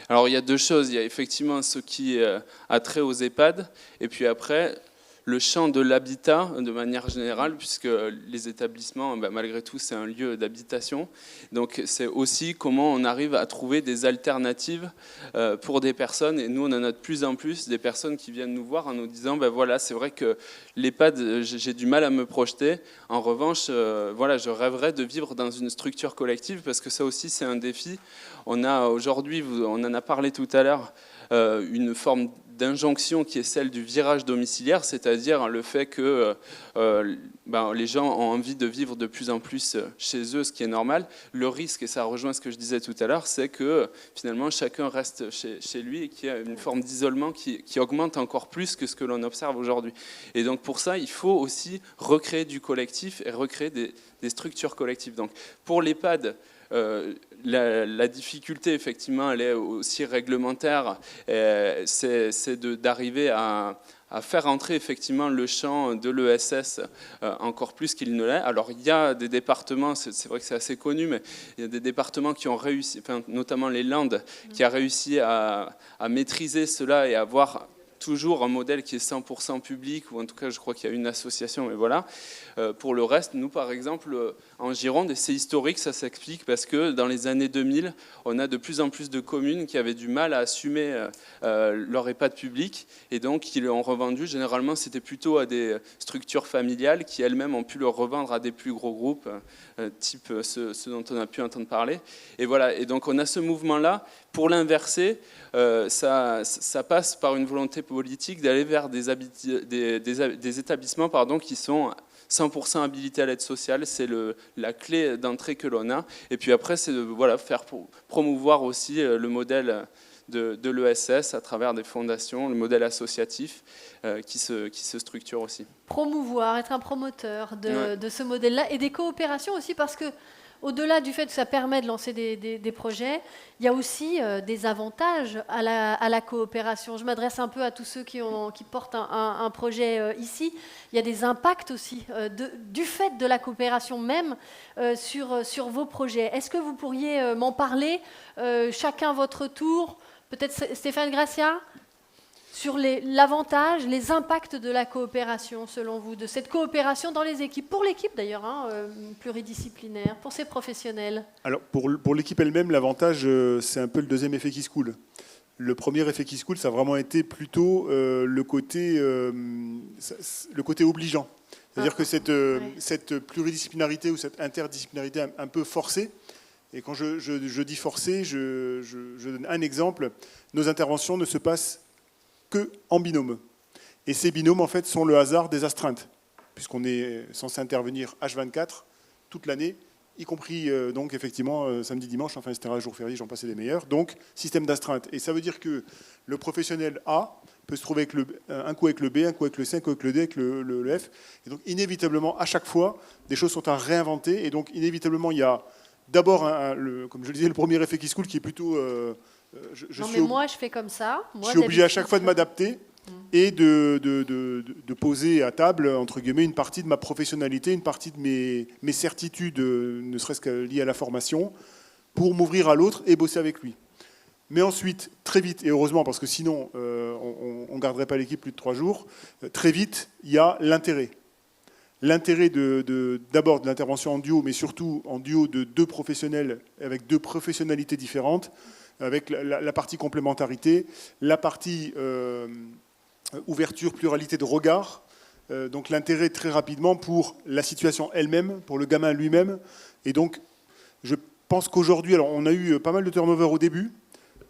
Alors il y a deux choses. Il y a effectivement ce qui a trait aux EHPAD, et puis après le champ de l'habitat de manière générale, puisque les établissements, malgré tout, c'est un lieu d'habitation. Donc c'est aussi comment on arrive à trouver des alternatives pour des personnes. Et nous, on en a de plus en plus des personnes qui viennent nous voir en nous disant voilà, c'est vrai que l'EHPAD, j'ai du mal à me projeter. En revanche, voilà, je rêverais de vivre dans une structure collective, parce que ça aussi, c'est un défi. On a aujourd'hui, on en a parlé tout à l'heure, une forme d'injonction qui est celle du virage domiciliaire, c'est-à-dire le fait que les gens ont envie de vivre de plus en plus chez eux, ce qui est normal. Le risque, et ça rejoint ce que je disais tout à l'heure, c'est que finalement chacun reste chez lui, et qu'il y a une forme d'isolement qui augmente encore plus que ce que l'on observe aujourd'hui. Et donc pour ça, il faut aussi recréer du collectif et recréer des structures collectives. Donc pour l'EHPAD, la difficulté, effectivement, elle est aussi réglementaire. C'est d'arriver à faire entrer effectivement le champ de l'ESS encore plus qu'il ne l'est. Alors il y a des départements, c'est vrai que c'est assez connu, mais il y a des départements qui ont réussi, notamment les Landes, qui a réussi à maîtriser cela et à avoir toujours un modèle qui est 100% public, ou en tout cas je crois qu'il y a une association, mais voilà. Pour le reste, nous par exemple en Gironde, et c'est historique, ça s'explique parce que dans les années 2000, on a de plus en plus de communes qui avaient du mal à assumer leur EHPAD public, et donc qui l'ont revendu. Généralement c'était plutôt à des structures familiales qui elles-mêmes ont pu le revendre à des plus gros groupes, type ceux dont on a pu entendre parler. Et voilà, et donc on a ce mouvement-là. Pour l'inverser, ça passe par une volonté politique d'aller vers des établissements qui sont 100% habilités à l'aide sociale. C'est la clé d'entrée que l'on a. Et puis après, c'est de faire promouvoir aussi le modèle de l'ESS à travers des fondations, le modèle associatif qui se structure aussi. Promouvoir, être un promoteur de ce modèle-là, et des coopérations aussi, parce que au-delà du fait que ça permet de lancer des projets, il y a aussi des avantages à la coopération. Je m'adresse un peu à tous ceux qui portent un projet ici. Il y a des impacts aussi du fait de la coopération même sur vos projets. Est-ce que vous pourriez m'en parler, chacun votre tour? Peut-être Stéphane Gracia, sur l'avantage, les impacts de la coopération, selon vous, de cette coopération dans les équipes, pour l'équipe d'ailleurs, pluridisciplinaire, pour ces professionnels. Alors, pour l'équipe elle-même, l'avantage, c'est un peu le deuxième effet qui se coule. Le premier effet qui se coule, ça a vraiment été plutôt le côté obligeant. C'est-à-dire que cette pluridisciplinarité ou cette interdisciplinarité un peu forcée, et quand je dis forcée, je donne un exemple, nos interventions ne se passent que en binôme. Et ces binômes, en fait, sont le hasard des astreintes, puisqu'on est censé intervenir H24 toute l'année, y compris, donc, effectivement, samedi, dimanche, enfin, etc., jour férié, j'en passe des meilleurs. Donc, système d'astreinte. Et ça veut dire que le professionnel A peut se trouver avec un coup avec le B, un coup avec le C, un coup avec le D, avec le F. Et donc, inévitablement, à chaque fois, des choses sont à réinventer. Et donc, inévitablement, il y a d'abord, comme je le disais, le premier effet qui se coule, qui est plutôt... moi, je fais comme ça. Je suis obligé à chaque fois de m'adapter et de poser à table, entre guillemets, une partie de ma professionnalité, une partie de mes certitudes, ne serait-ce que liées à la formation, pour m'ouvrir à l'autre et bosser avec lui. Mais ensuite, très vite, et heureusement, parce que sinon, on ne garderait pas l'équipe plus de 3 jours, très vite, il y a l'intérêt. L'intérêt d'abord de l'intervention en duo, mais surtout en duo de 2 professionnels avec 2 professionnalités différentes, avec la partie complémentarité, la partie ouverture, pluralité de regard, donc l'intérêt très rapidement pour la situation elle-même, pour le gamin lui-même. Et donc, je pense qu'aujourd'hui, alors on a eu pas mal de turnover au début,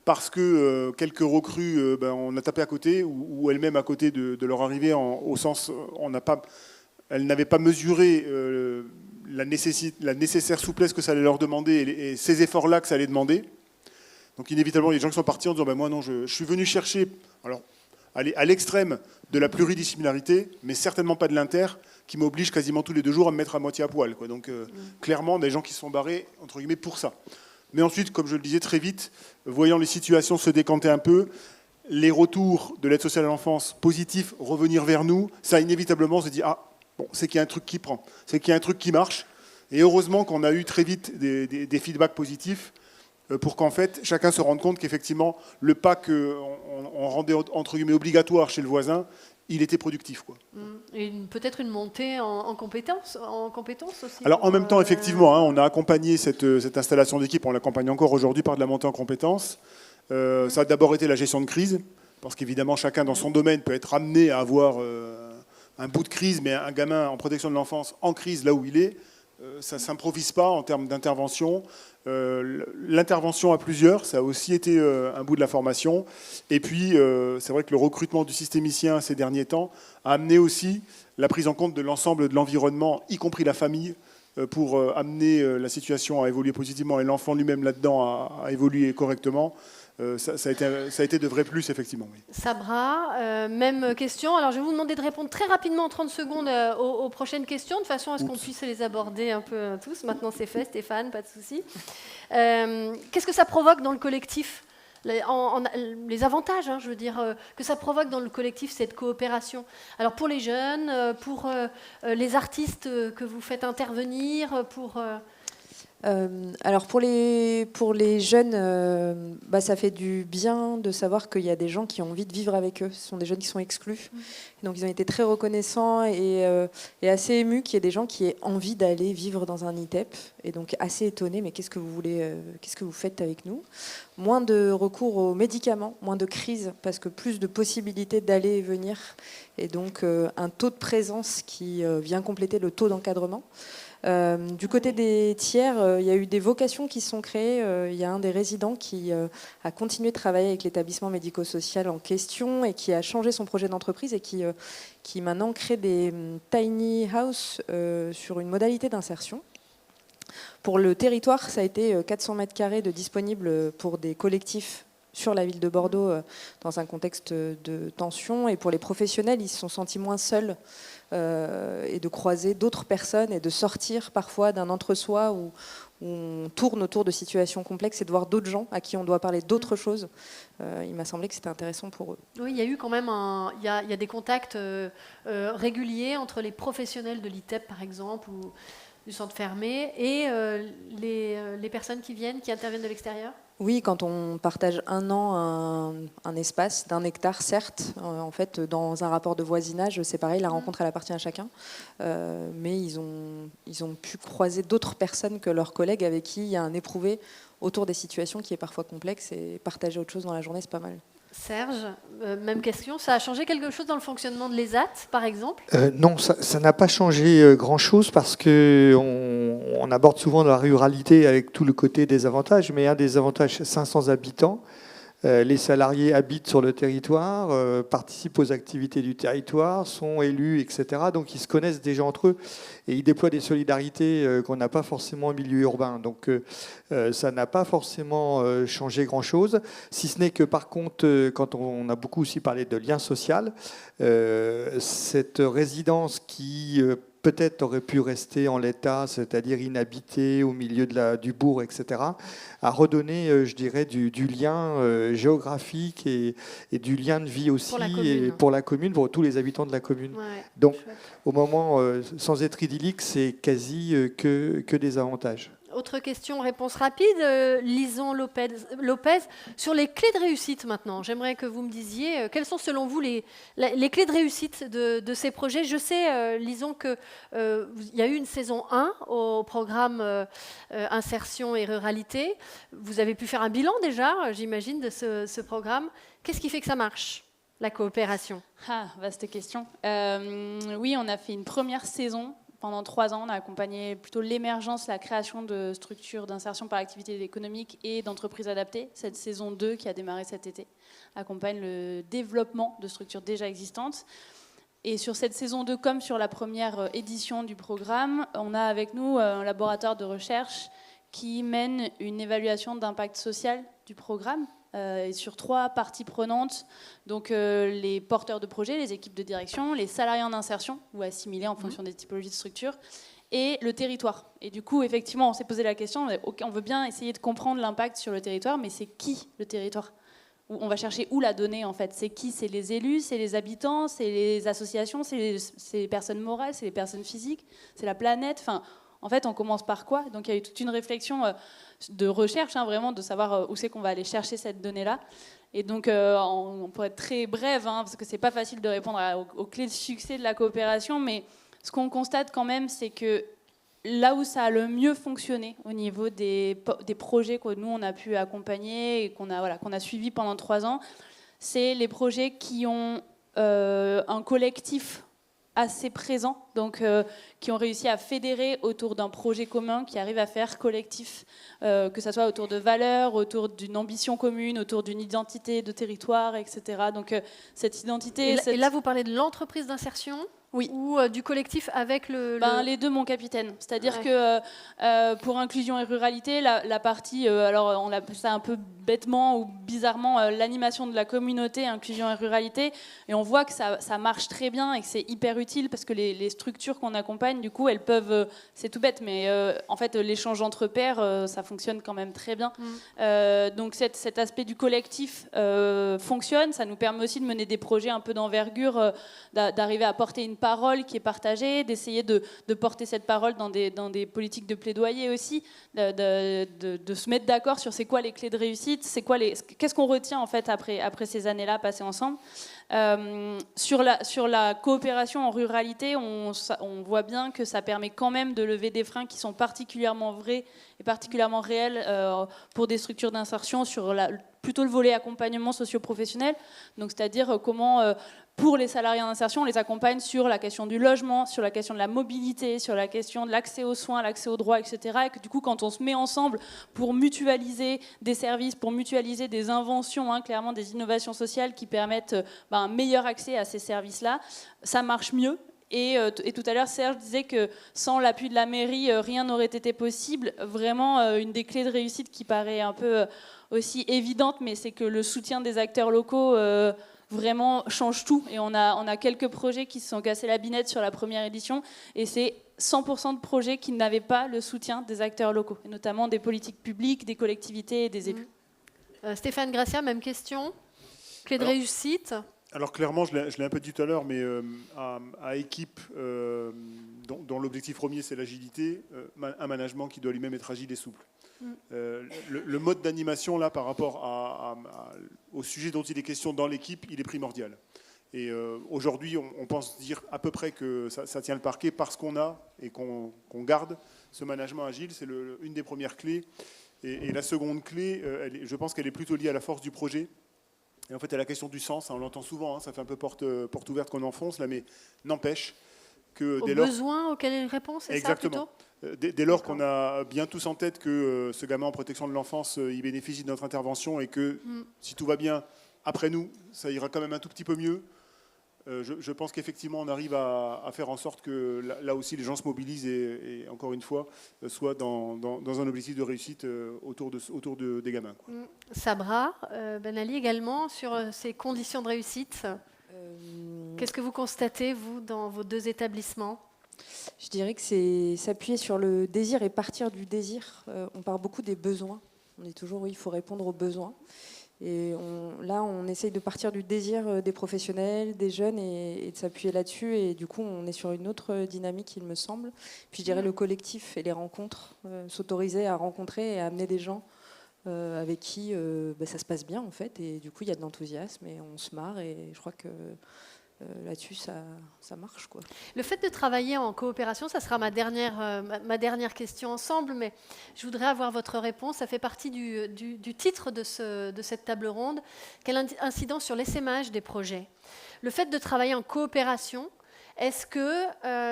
parce que quelques recrues, on a tapé à côté, ou elles-mêmes à côté de leur arrivée, au sens, on n'a pas elles n'avaient pas mesuré la nécessaire souplesse que ça allait leur demander et ces efforts-là que ça allait demander. Donc inévitablement, il y a des gens qui sont partis en disant moi non, je suis venu chercher alors, aller à l'extrême de la pluridisciplinarité, mais certainement pas de l'inter, qui m'oblige quasiment tous les 2 jours à me mettre à moitié à poil. Quoi. Donc clairement, des gens qui se sont barrés, entre guillemets, pour ça. Mais ensuite, comme je le disais très vite, voyant les situations se décanter un peu, les retours de l'aide sociale à l'enfance positifs revenir vers nous, ça inévitablement on se dit bon, c'est qu'il y a un truc qui prend, c'est qu'il y a un truc qui marche. Et heureusement qu'on a eu très vite des feedbacks positifs pour qu'en fait chacun se rende compte qu'effectivement le pas qu'on rendait entre guillemets obligatoire chez le voisin, il était productif. Quoi. Et peut-être une montée en compétences aussi. Alors en même temps, effectivement, on a accompagné cette installation d'équipe, on l'accompagne encore aujourd'hui par de la montée en compétences. Ça a d'abord été la gestion de crise, parce qu'évidemment chacun dans son domaine peut être amené à avoir un bout de crise, mais un gamin en protection de l'enfance en crise là où il est, ça ne s'improvise pas en termes d'intervention. L'intervention à plusieurs, ça a aussi été un bout de la formation. Et puis, c'est vrai que le recrutement du systémicien ces derniers temps a amené aussi la prise en compte de l'ensemble de l'environnement, y compris la famille, pour amener la situation à évoluer positivement et l'enfant lui-même là-dedans à évoluer correctement. Ça a été de vrais plus, effectivement. Oui. Sabra, même question. Alors, je vais vous demander de répondre très rapidement en 30 secondes aux prochaines questions, de façon à ce qu'on puisse les aborder un peu tous. Maintenant, c'est fait, Stéphane, pas de souci. Qu'est-ce que ça provoque dans le collectif ? Les avantages, je veux dire, que ça provoque dans le collectif, cette coopération. Alors, pour les jeunes, pour les artistes que vous faites intervenir, alors pour les jeunes, ça fait du bien de savoir qu'il y a des gens qui ont envie de vivre avec eux. Ce sont des jeunes qui sont exclus. Donc ils ont été très reconnaissants et assez émus qu'il y ait des gens qui aient envie d'aller vivre dans un ITEP. Et donc assez étonnés, mais qu'est-ce que vous faites avec nous ? Moins de recours aux médicaments, moins de crises, parce que plus de possibilités d'aller et venir. Et donc un taux de présence qui vient compléter le taux d'encadrement. Du côté des tiers, il y a eu des vocations qui se sont créées. Il y a un des résidents qui a continué de travailler avec l'établissement médico-social en question et qui a changé son projet d'entreprise et qui maintenant crée des tiny house sur une modalité d'insertion. Pour le territoire, ça a été 400 mètres carrés de disponibles pour des collectifs sur la ville de Bordeaux dans un contexte de tension. Et pour les professionnels, ils se sont sentis moins seuls et de croiser d'autres personnes et de sortir parfois d'un entre-soi où on tourne autour de situations complexes et de voir d'autres gens à qui on doit parler d'autres choses. Il m'a semblé que c'était intéressant pour eux. Oui, il y a eu quand même il y a des contacts réguliers entre les professionnels de l'ITEP, par exemple, ou du centre fermé, et les personnes qui interviennent de l'extérieur. Oui, quand on partage un espace d'un hectare, certes, en fait, dans un rapport de voisinage, c'est pareil, la rencontre, elle appartient à chacun. Mais ils ont pu croiser d'autres personnes que leurs collègues avec qui il y a un éprouvé autour des situations qui est parfois complexe, et partager autre chose dans la journée, c'est pas mal. Serge, même question. Ça a changé quelque chose dans le fonctionnement de l'ESAT, par exemple ? Non, ça n'a pas changé grand-chose parce qu'on aborde souvent la ruralité avec tout le côté des avantages, mais un des avantages, 500 habitants. Les salariés habitent sur le territoire, participent aux activités du territoire, sont élus, etc. Donc ils se connaissent déjà entre eux et ils déploient des solidarités qu'on n'a pas forcément au milieu urbain. Donc ça n'a pas forcément changé grand-chose, si ce n'est que par contre, quand on a beaucoup aussi parlé de lien social, cette résidence qui peut-être aurait pu rester en l'état, c'est-à-dire inhabité au milieu du bourg, etc., a redonné, je dirais, du lien géographique et du lien de vie aussi pour la commune, pour tous les habitants de la commune. Ouais, donc, chouette. au moment, sans être idyllique, c'est quasi que des avantages. Autre question, réponse rapide. Lison Lopez, sur les clés de réussite maintenant, j'aimerais que vous me disiez quelles sont selon vous les clés de réussite de ces projets. Je sais, Lison, qu'il y a eu une saison 1 au programme Insertion et Ruralité. Vous avez pu faire un bilan déjà, j'imagine, de ce programme. Qu'est-ce qui fait que ça marche, la coopération ? Vaste question. Oui, on a fait une première saison. Pendant 3 ans, on a accompagné plutôt l'émergence, la création de structures d'insertion par activité économique et d'entreprises adaptées. Cette saison 2, qui a démarré cet été, accompagne le développement de structures déjà existantes. Et sur cette saison 2, comme sur la première édition du programme, on a avec nous un laboratoire de recherche qui mène une évaluation d'impact social du programme et sur 3 parties prenantes, donc les porteurs de projets, les équipes de direction, les salariés en insertion ou assimilés en fonction des typologies de structure, et le territoire. Et du coup, effectivement, on s'est posé la question, on veut bien essayer de comprendre l'impact sur le territoire, mais c'est qui le territoire ? On va chercher où la donnée, en fait. C'est qui ? C'est les élus, c'est les habitants, c'est les associations, c'est les personnes morales, c'est les personnes physiques, c'est la planète. Enfin, en fait, on commence par quoi ? Donc, il y a eu toute une réflexion de recherche, vraiment, de savoir où c'est qu'on va aller chercher cette donnée-là. Et donc, on pourrait être très brève, parce que c'est pas facile de répondre aux clés de succès de la coopération, mais ce qu'on constate quand même, c'est que là où ça a le mieux fonctionné au niveau des projets que nous, on a pu accompagner et qu'on a suivis pendant 3 ans, c'est les projets qui ont un collectif assez présent, donc qui ont réussi à fédérer autour d'un projet commun, qui arrivent à faire collectif, que ce soit autour de valeurs, autour d'une ambition commune, autour d'une identité de territoire, etc. Donc cette identité... Et là, vous parlez de l'entreprise d'insertion ? Oui. Ou du collectif avec le... Les deux, mon capitaine. C'est-à-dire que pour inclusion et ruralité, la partie, alors on appelle ça un peu bêtement ou bizarrement l'animation de la communauté, inclusion et ruralité, et on voit que ça marche très bien et que c'est hyper utile parce que les structures qu'on accompagne, du coup, elles peuvent, c'est tout bête, mais en fait, l'échange entre pairs, ça fonctionne quand même très bien. Donc cet aspect du collectif fonctionne, ça nous permet aussi de mener des projets un peu d'envergure, d'arriver à porter une parole qui est partagée, d'essayer de porter cette parole dans des politiques de plaidoyer aussi, de se mettre d'accord sur c'est quoi les clés de réussite, qu'est-ce qu'on retient en fait après ces années-là passées ensemble. Sur la coopération en ruralité, on voit bien que ça permet quand même de lever des freins qui sont particulièrement vrais et particulièrement réels pour des structures d'insertion sur plutôt le volet accompagnement socio-professionnel, donc c'est-à-dire comment pour les salariés en insertion, on les accompagne sur la question du logement, sur la question de la mobilité, sur la question de l'accès aux soins, l'accès aux droits, etc. Et que du coup, quand on se met ensemble pour mutualiser des services, pour mutualiser des inventions, clairement des innovations sociales qui permettent un meilleur accès à ces services-là, ça marche mieux. Et tout à l'heure, Serge disait que sans l'appui de la mairie, rien n'aurait été possible. Vraiment, une des clés de réussite qui paraît un peu aussi évidente, mais c'est que le soutien des acteurs locaux vraiment change tout. Et on a quelques projets qui se sont cassés la binette sur la première édition, et c'est 100% de projets qui n'avaient pas le soutien des acteurs locaux, et notamment des politiques publiques, des collectivités et des élus. Stéphane Gracia, même question. Clé de réussite. Alors clairement, je l'ai un peu dit tout à l'heure, mais à équipe dont l'objectif premier c'est l'agilité, un management qui doit lui-même être agile et souple. Le mode d'animation là par rapport au sujet dont il est question dans l'équipe, il est primordial. Et aujourd'hui, on pense dire à peu près que ça tient le parquet parce qu'on a et qu'on garde ce management agile. C'est une des premières clés. Et la seconde clé, je pense qu'elle est plutôt liée à la force du projet. Et en fait, à la question du sens, on l'entend souvent, ça fait un peu porte ouverte qu'on enfonce, là, mais n'empêche que dès lors... Aux besoins auxquels il répond, c'est ça plutôt ? Dès lors qu'on a bien tous en tête que ce gamin en protection de l'enfance, il bénéficie de notre intervention et que si tout va bien, après nous, ça ira quand même un tout petit peu mieux. Je pense qu'effectivement, on arrive à faire en sorte que là aussi, les gens se mobilisent et encore une fois, soient dans un objectif de réussite autour des gamins. Sabra, Ben Ali également, sur ces conditions de réussite. Qu'est-ce que vous constatez, vous, dans vos 2 établissements ? Je dirais que c'est s'appuyer sur le désir et partir du désir. On parle beaucoup des besoins. On dit toujours, oui, il faut répondre aux besoins. Et là, on essaye de partir du désir des professionnels, des jeunes, et de s'appuyer là-dessus. Et du coup, on est sur une autre dynamique, il me semble. Puis je dirais le collectif et les rencontres, s'autoriser à rencontrer et à amener des gens avec qui ça se passe bien, en fait. Et du coup, il y a de l'enthousiasme et on se marre. Et je crois que là-dessus, ça marche, quoi. Le fait de travailler en coopération, ça sera ma dernière question ensemble, mais je voudrais avoir votre réponse. Ça fait partie du titre de cette table ronde. Quelle incidence sur l'essaimage des projets ? Le fait de travailler en coopération, est-ce que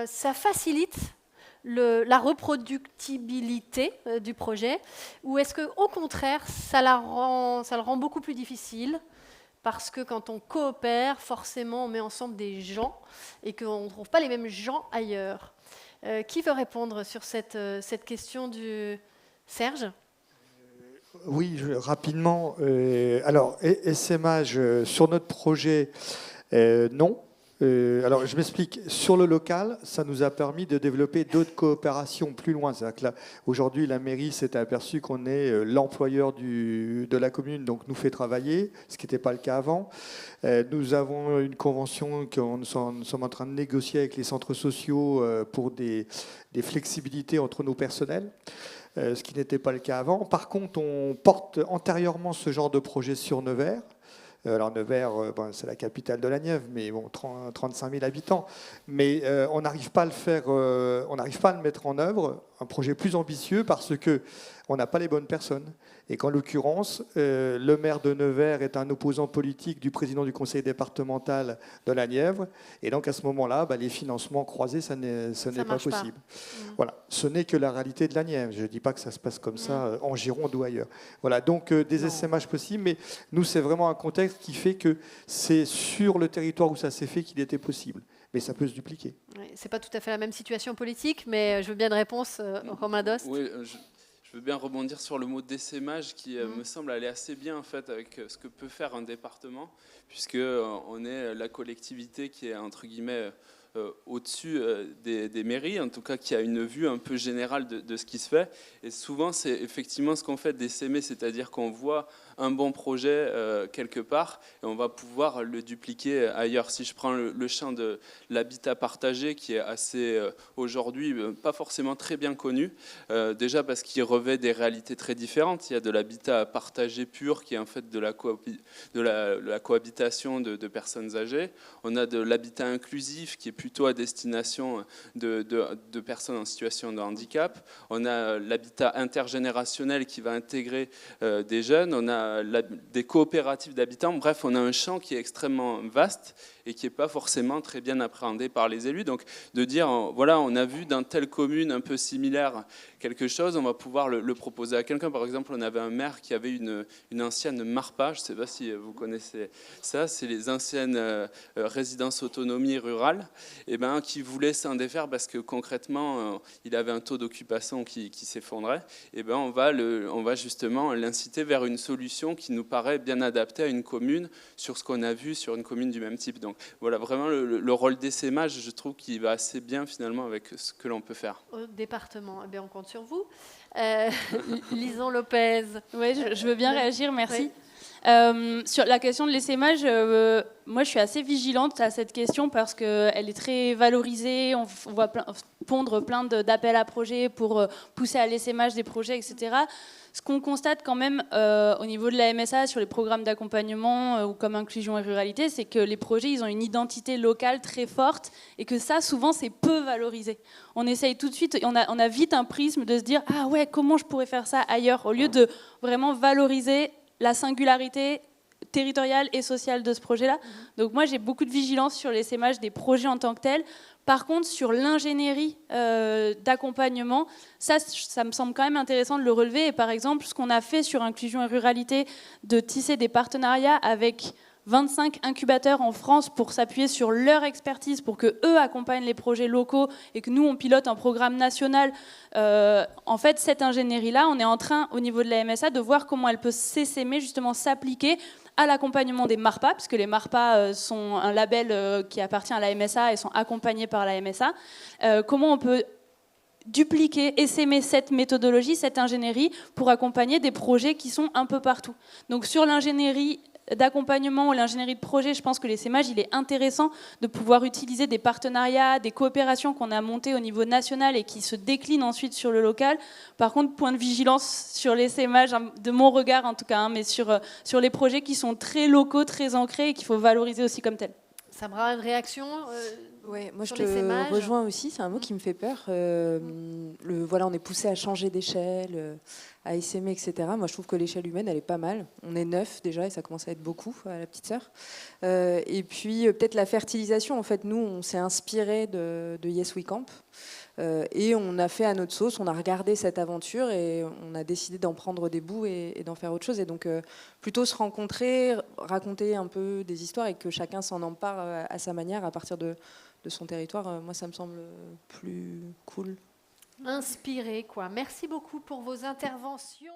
ça facilite la reproductibilité du projet, ou est-ce qu'au contraire, ça le rend beaucoup plus difficile ? parce que quand on coopère, forcément, on met ensemble des gens et qu'on ne trouve pas les mêmes gens ailleurs. Qui veut répondre sur cette question du Serge ? Oui, rapidement. Alors, SMH, sur notre projet, non. Alors, je m'explique. Sur le local, ça nous a permis de développer d'autres coopérations plus loin. C'est-à-dire que aujourd'hui, la mairie s'est aperçue qu'on est l'employeur de la commune, donc nous fait travailler, ce qui n'était pas le cas avant. Nous avons une convention que nous sommes en train de négocier avec les centres sociaux pour des flexibilités entre nos personnels. Ce qui n'était pas le cas avant. Par contre, on porte antérieurement ce genre de projet sur Nevers. Alors Nevers, c'est la capitale de la Nièvre, mais bon, 35 000 habitants. Mais on n'arrive pas à le faire, on n'arrive pas à le mettre en œuvre. Un projet plus ambitieux parce que on n'a pas les bonnes personnes. Et qu'en l'occurrence, le maire de Nevers est un opposant politique du président du conseil départemental de la Nièvre. Et donc à ce moment-là, les financements croisés, ce n'est pas possible. Voilà, ce n'est que la réalité de la Nièvre. Je ne dis pas que ça se passe comme ça en Gironde ou ailleurs. Voilà, donc des SMH possibles, mais nous, c'est vraiment un contexte qui fait que c'est sur le territoire où ça s'est fait qu'il était possible. Mais ça peut se dupliquer. Oui, ce n'est pas tout à fait la même situation politique, mais je veux bien une réponse, Romain Dost. Oui, je veux bien rebondir sur le mot d'essaimage qui me semble aller assez bien en fait, avec ce que peut faire un département, puisqu'on est la collectivité qui est entre guillemets au-dessus des mairies, en tout cas qui a une vue un peu générale de ce qui se fait. Et souvent, c'est effectivement ce qu'on fait d'essaimer, c'est-à-dire qu'on voit un bon projet quelque part et on va pouvoir le dupliquer ailleurs. Si je prends le champ de l'habitat partagé qui est assez aujourd'hui pas forcément très bien connu, déjà parce qu'il revêt des réalités très différentes. Il y a de l'habitat partagé pur qui est en fait de la cohabitation de personnes âgées. On a de l'habitat inclusif qui est plutôt à destination de personnes en situation de handicap. On a l'habitat intergénérationnel qui va intégrer des jeunes. On a des coopératives d'habitants. Bref, on a un champ qui est extrêmement vaste et qui n'est pas forcément très bien appréhendé par les élus. Donc, de dire, voilà, on a vu dans telle commune un peu similaire quelque chose, on va pouvoir le proposer à quelqu'un. Par exemple, on avait un maire qui avait une ancienne MARPA, je ne sais pas si vous connaissez ça, c'est les anciennes résidences autonomie rurales, et qui voulait s'en défaire parce que concrètement, il avait un taux d'occupation qui s'effondrait. Et on va justement l'inciter vers une solution qui nous paraît bien adaptée à une commune sur ce qu'on a vu sur une commune du même type. Donc voilà, vraiment le rôle d'essaimage, je trouve qu'il va assez bien finalement avec ce que l'on peut faire. Au département, eh bien, on compte sur vous. Lison Lopez. Oui, je veux bien réagir, merci. Oui. Sur la question de l'essaimage, moi je suis assez vigilante à cette question parce qu'elle est très valorisée, on voit pondre plein d'appels à projets pour pousser à l'essaimage des projets, etc. Ce qu'on constate quand même au niveau de la MSA sur les programmes d'accompagnement ou comme inclusion et ruralité, c'est que les projets, ils ont une identité locale très forte et que ça, souvent, c'est peu valorisé. On essaye tout de suite, on a vite un prisme de se dire « Ah ouais, comment je pourrais faire ça ailleurs ?» au lieu de vraiment valoriser la singularité territoriale et sociale de ce projet-là. Donc moi, j'ai beaucoup de vigilance sur l'essaimage des projets en tant que tels. Par contre, sur l'ingénierie d'accompagnement, ça me semble quand même intéressant de le relever. Et par exemple, ce qu'on a fait sur Inclusion et Ruralité, de tisser des partenariats avec 25 incubateurs en France pour s'appuyer sur leur expertise, pour qu'eux accompagnent les projets locaux et que nous, on pilote un programme national. En fait, cette ingénierie-là, on est en train, au niveau de la MSA, de voir comment elle peut s'essaimer, justement s'appliquer à l'accompagnement des MARPA, puisque les MARPA sont un label qui appartient à la MSA et sont accompagnés par la MSA. Comment on peut dupliquer, essaimer cette méthodologie, cette ingénierie, pour accompagner des projets qui sont un peu partout. Donc sur l'ingénierie d'accompagnement ou l'ingénierie de projet, je pense que l'essaimage, il est intéressant de pouvoir utiliser des partenariats, des coopérations qu'on a montées au niveau national et qui se déclinent ensuite sur le local. Par contre, point de vigilance sur l'essaimage, de mon regard en tout cas, mais sur les projets qui sont très locaux, très ancrés et qu'il faut valoriser aussi comme tels. Samra, une réaction Ouais, moi je sur te l'essaimage rejoins aussi, c'est un mot qui me fait peur. Voilà, on est poussé à changer d'échelle, à essaimer, etc. Moi, je trouve que l'échelle humaine, elle est pas mal. On est 9 déjà, et ça commence à être beaucoup à la petite sœur. Et puis, peut-être la fertilisation. En fait, nous, on s'est inspiré de Yes We Camp. Et on a fait à notre sauce, on a regardé cette aventure et on a décidé d'en prendre des bouts et d'en faire autre chose. Et donc, plutôt se rencontrer, raconter un peu des histoires et que chacun s'en empare à sa manière à partir de son territoire, moi, ça me semble plus cool. Inspiré, quoi. Merci beaucoup pour vos interventions.